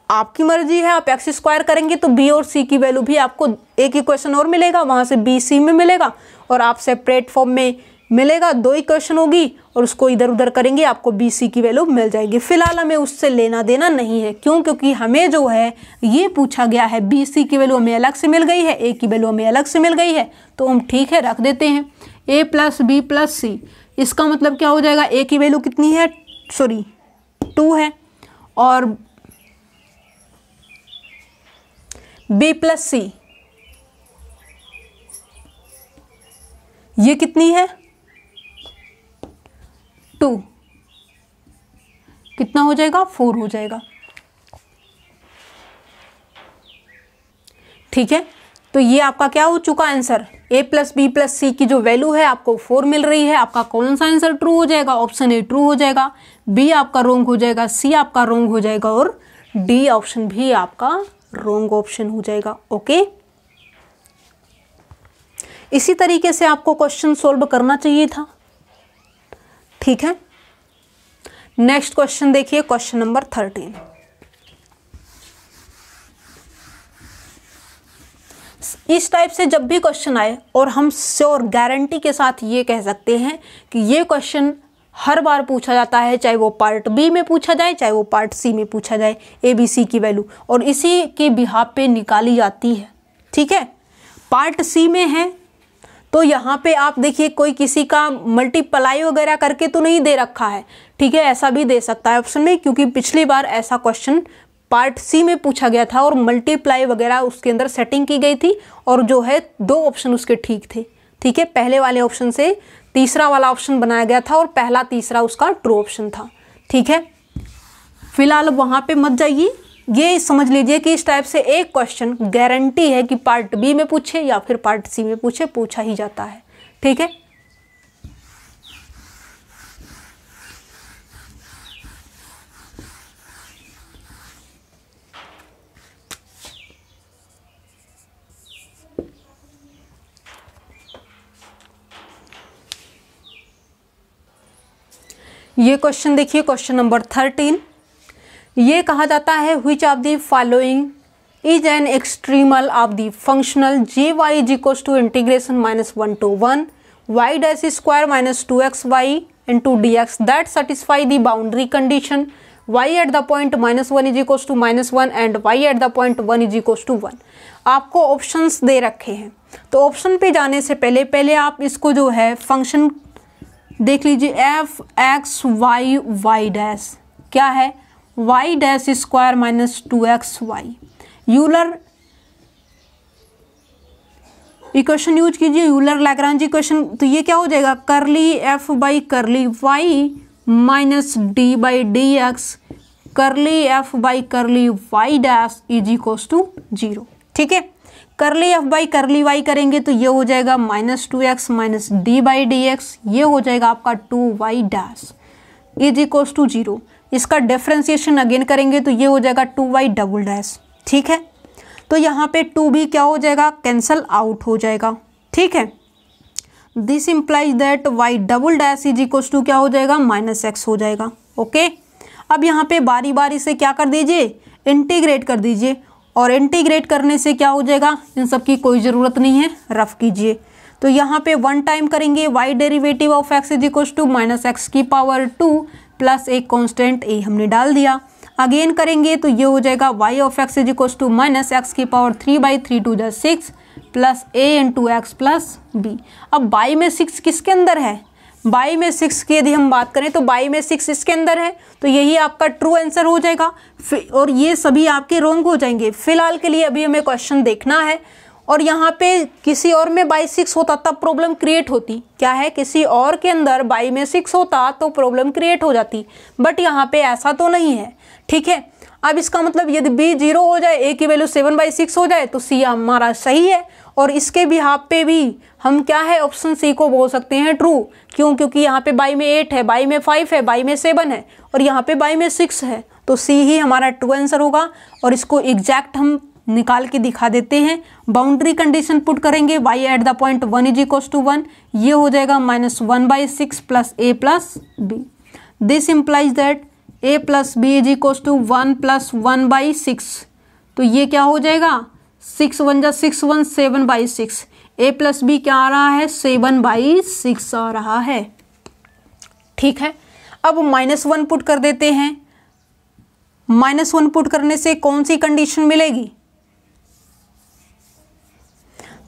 आपकी मर्जी है, आप x² करेंगे तो b और c की वैल्यू भी आपको एक इक्वेशन और मिलेगा, वहाँ से b c में मिलेगा, और आप सेपरेट फॉर्म में मिलेगा, 2 इक्वेशन होगी और उसको इधर उधर करेंगे आपको b c की वैल्यू मिल जाएगी। फिलहाल हमें उससे लेना देना नहीं है, क्यों, क्योंकि हमें जो है ये पूछा गया है b c की वैल्यू हमें अलग से मिल गई है, a की वैल्यू हमें अलग से मिल गई है, तो हम ठीक है रख देते हैं a प्लस बी प्लस सी। इसका मतलब क्या हो जाएगा, a की वैल्यू कितनी है 2 है, और b प्लस सी ये कितनी है 2, कितना हो जाएगा 4 हो जाएगा। ठीक है, तो ये आपका क्या हो चुका answer, a plus b plus c की जो वैल्यू है आपको 4 मिल रही है। आपका कौन सा आंसर ट्रू हो जाएगा, ऑप्शन ए ट्रू हो जाएगा, बी आपका रॉन्ग हो जाएगा, सी आपका रॉन्ग हो जाएगा, और डी ऑप्शन भी आपका रॉन्ग ऑप्शन हो जाएगा। ओके, इसी तरीके से आपको क्वेश्चन सॉल्व करना चाहिए था। ठीक है, नेक्स्ट क्वेश्चन देखिए, क्वेश्चन नंबर 13। इस टाइप से जब भी क्वेश्चन आए, और हम श्योर गारंटी के साथ ये कह सकते हैं कि ये क्वेश्चन हर बार पूछा जाता है, चाहे वो पार्ट बी में पूछा जाए चाहे वो पार्ट सी में पूछा जाए, ए बी सी की वैल्यू, और इसी के बिहाफ पे निकाली जाती है। ठीक है, पार्ट सी में है तो यहाँ पे आप देखिए कोई किसी का मल्टीप्लाई वगैरह करके तो नहीं दे रखा है। ठीक है, ऐसा भी दे सकता है ऑप्शन में, क्योंकि पिछली बार ऐसा क्वेश्चन पार्ट सी में पूछा गया था और मल्टीप्लाई वगैरह उसके अंदर सेटिंग की गई थी, और जो है 2 ऑप्शन उसके ठीक थे। ठीक है, पहले वाले ऑप्शन से तीसरा वाला ऑप्शन बनाया गया था और पहला तीसरा उसका ट्रू ऑप्शन था। ठीक है, फिलहाल वहाँ पे मत जाइए, ये समझ लीजिए कि इस टाइप से एक क्वेश्चन गारंटी है कि पार्ट बी में पूछे या फिर पार्ट सी में पूछे, पूछा ही जाता है। ठीक है, ये क्वेश्चन देखिए, क्वेश्चन नंबर 13। ये कहा जाता है which of the following is an extremal of the functional g y is equal to integration -1 to 1 y dash square minus 2xy into d x that satisfy the boundary condition y at the point -1 is equal to -1 and y at the point 1 is equal to 1। आपको options दे रखे हैं, तो option पे जाने से पहले आप इसको जो है फंक्शन देख लीजिए। F x y y dash क्या है, y dash square minus 2xy। Euler equation use कीजिए, यूलर लैग्रांज इक्वेशन। तो ये क्या हो जाएगा, curly f by curly y minus d by d x curly f by curly y dash is equals to 0। ठीक है, करली एफ बाई करली वाई करेंगे तो ये हो जाएगा -2x minus d by d x, ये हो जाएगा आपका 2y dash is equals to 0। इसका डिफरेंशिएशन अगेन करेंगे तो ये हो जाएगा 2y डबल डैश। ठीक है, तो यहाँ पे 2 भी क्या हो जाएगा, कैंसल आउट हो जाएगा। ठीक है, this implies that y double dash is equals to क्या हो जाएगा, -x हो जाएगा। ओके, अब यहाँ पे बारी बारी से क्या कर दीजिए, इंटीग्रेट कर दीजिए, और इंटीग्रेट करने से क्या हो जाएगा, इन सब की कोई ज़रूरत नहीं है, रफ कीजिए। तो यहाँ पे 1 टाइम करेंगे y derivative of x is equals to -x की पावर 2 प्लस एक कॉन्स्टेंट a हमने डाल दिया। अगेन करेंगे तो ये हो जाएगा y of x is equals to -x की power 3/3 2 = 6 plus a into x plus b। अब बाई में 6 किसके अंदर है, बाई में 6 की यदि हम बात करें तो बाई में 6 इसके अंदर है, तो यही आपका ट्रू आंसर हो जाएगा, और ये सभी आपके रॉन्ग हो जाएंगे। फिलहाल के लिए अभी हमें क्वेश्चन देखना है, और यहाँ पे किसी और में बाई 6 होता तब प्रॉब्लम क्रिएट होती, क्या है, किसी और के अंदर बाई में 6 होता तो प्रॉब्लम क्रिएट हो जाती, बट यहाँ पे ऐसा तो नहीं है। ठीक है, अब इसका मतलब यदि b 0 हो जाए, a की वैल्यू 7/6 हो जाए तो c हमारा सही है, और इसके बिहाफ पे भी हम क्या है, ऑप्शन सी को बोल सकते हैं ट्रू। क्यों, क्योंकि यहाँ पे बाई में 8 है, बाई में 5 है, बाई में 7 है, और यहाँ पे बाई में 6 है, तो सी ही हमारा ट्रू आंसर होगा। और इसको एग्जैक्ट हम निकाल के दिखा देते हैं। बाउंड्री कंडीशन पुट करेंगे, y at the point 1 is equal to 1, ये हो जाएगा -1/6 plus a plus b। This implies that a plus b is equal to 1 plus 1/6, तो ये क्या हो जाएगा, 6 1 जा 6 1 7/6। a प्लस b क्या आ रहा है, 7/6 आ रहा है। ठीक है, अब -1 पुट कर देते हैं। -1 पुट करने से कौन सी कंडीशन मिलेगी,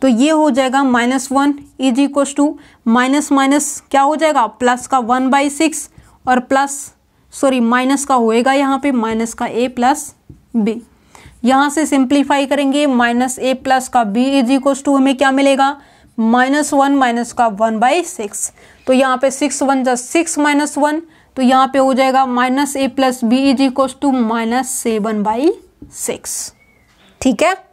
तो ये हो जाएगा -1 is equal to minus minus क्या हो जाएगा, प्लस का 1/6 और प्लस सॉरी माइनस का होएगा यहाँ पे माइनस का a प्लस b। यहाँ से सिंप्लीफाई करेंगे, -a प्लस का b इज इक्वल टू हमें क्या मिलेगा, -1 माइनस का 1/6। तो यहाँ पे 6 1 जा 6 -1, तो यहाँ पे हो जाएगा -a plus b is equal to -7/6। ठीक है,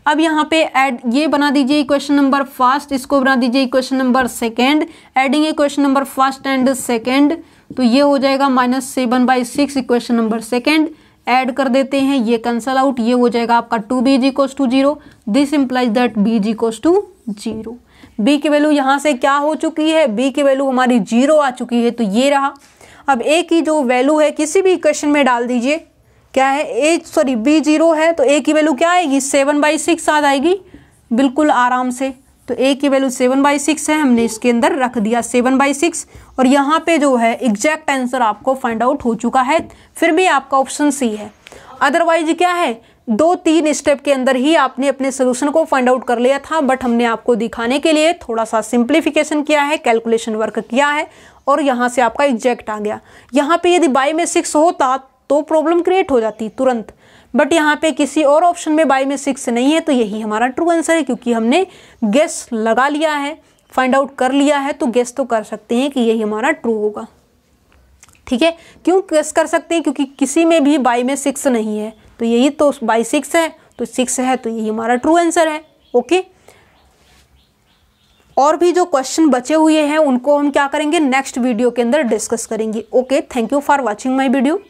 अब यहाँ पे ऐड ये बना दीजिए इक्वेशन नंबर फर्स्ट, इसको बना दीजिए equation number second. Adding equation number first and second, तो ये हो जाएगा -7/6 इक्वेशन नंबर सेकेंड। ऐड कर देते हैं, ये कैंसल आउट, ये हो जाएगा आपका 2b is equal to 0। This implies that b is equal to 0। b की वैल्यू यहाँ से क्या हो चुकी है, b की वैल्यू हमारी 0 आ चुकी है, तो ये रहा। अब a की जो वैल्यू है किसी भी इक्वेशन में डाल दीजिए, क्या है b 0 है तो a की वैल्यू क्या आएगी, 7/6 आ जाएगी बिल्कुल आराम से। तो a की वैल्यू 7/6 है, हमने इसके अंदर रख दिया 7/6, और यहाँ पे जो है एग्जैक्ट आंसर आपको फाइंड आउट हो चुका है। फिर भी आपका ऑप्शन सी है, अदरवाइज क्या है, 2-3 स्टेप के अंदर ही आपने अपने सोल्यूशन को फाइंड आउट कर लिया था, बट हमने आपको दिखाने के लिए थोड़ा सा सिंप्लीफिकेशन किया है, कैलकुलेशन वर्क किया है, और यहाँ से आपका एग्जैक्ट आ गया। यहाँ पे यदि बाई में 6 होता तो प्रॉब्लम क्रिएट हो जाती तुरंत, बट यहाँ पे किसी और ऑप्शन में बाई में 6 नहीं है, तो यही हमारा ट्रू आंसर है, क्योंकि हमने गेस लगा लिया है, फाइंड आउट कर लिया है, तो गेस तो कर सकते हैं कि यही हमारा ट्रू होगा। ठीक है, क्यों गेस कर सकते हैं, क्योंकि किसी में भी बाई में 6 नहीं है, तो यही तो बाई 6 है, तो 6 है, तो यही हमारा ट्रू आंसर है। ओके, और भी जो क्वेश्चन बचे हुए हैं उनको हम क्या करेंगे, नेक्स्ट वीडियो के अंदर डिस्कस करेंगे। Okay, thank you for watching my video.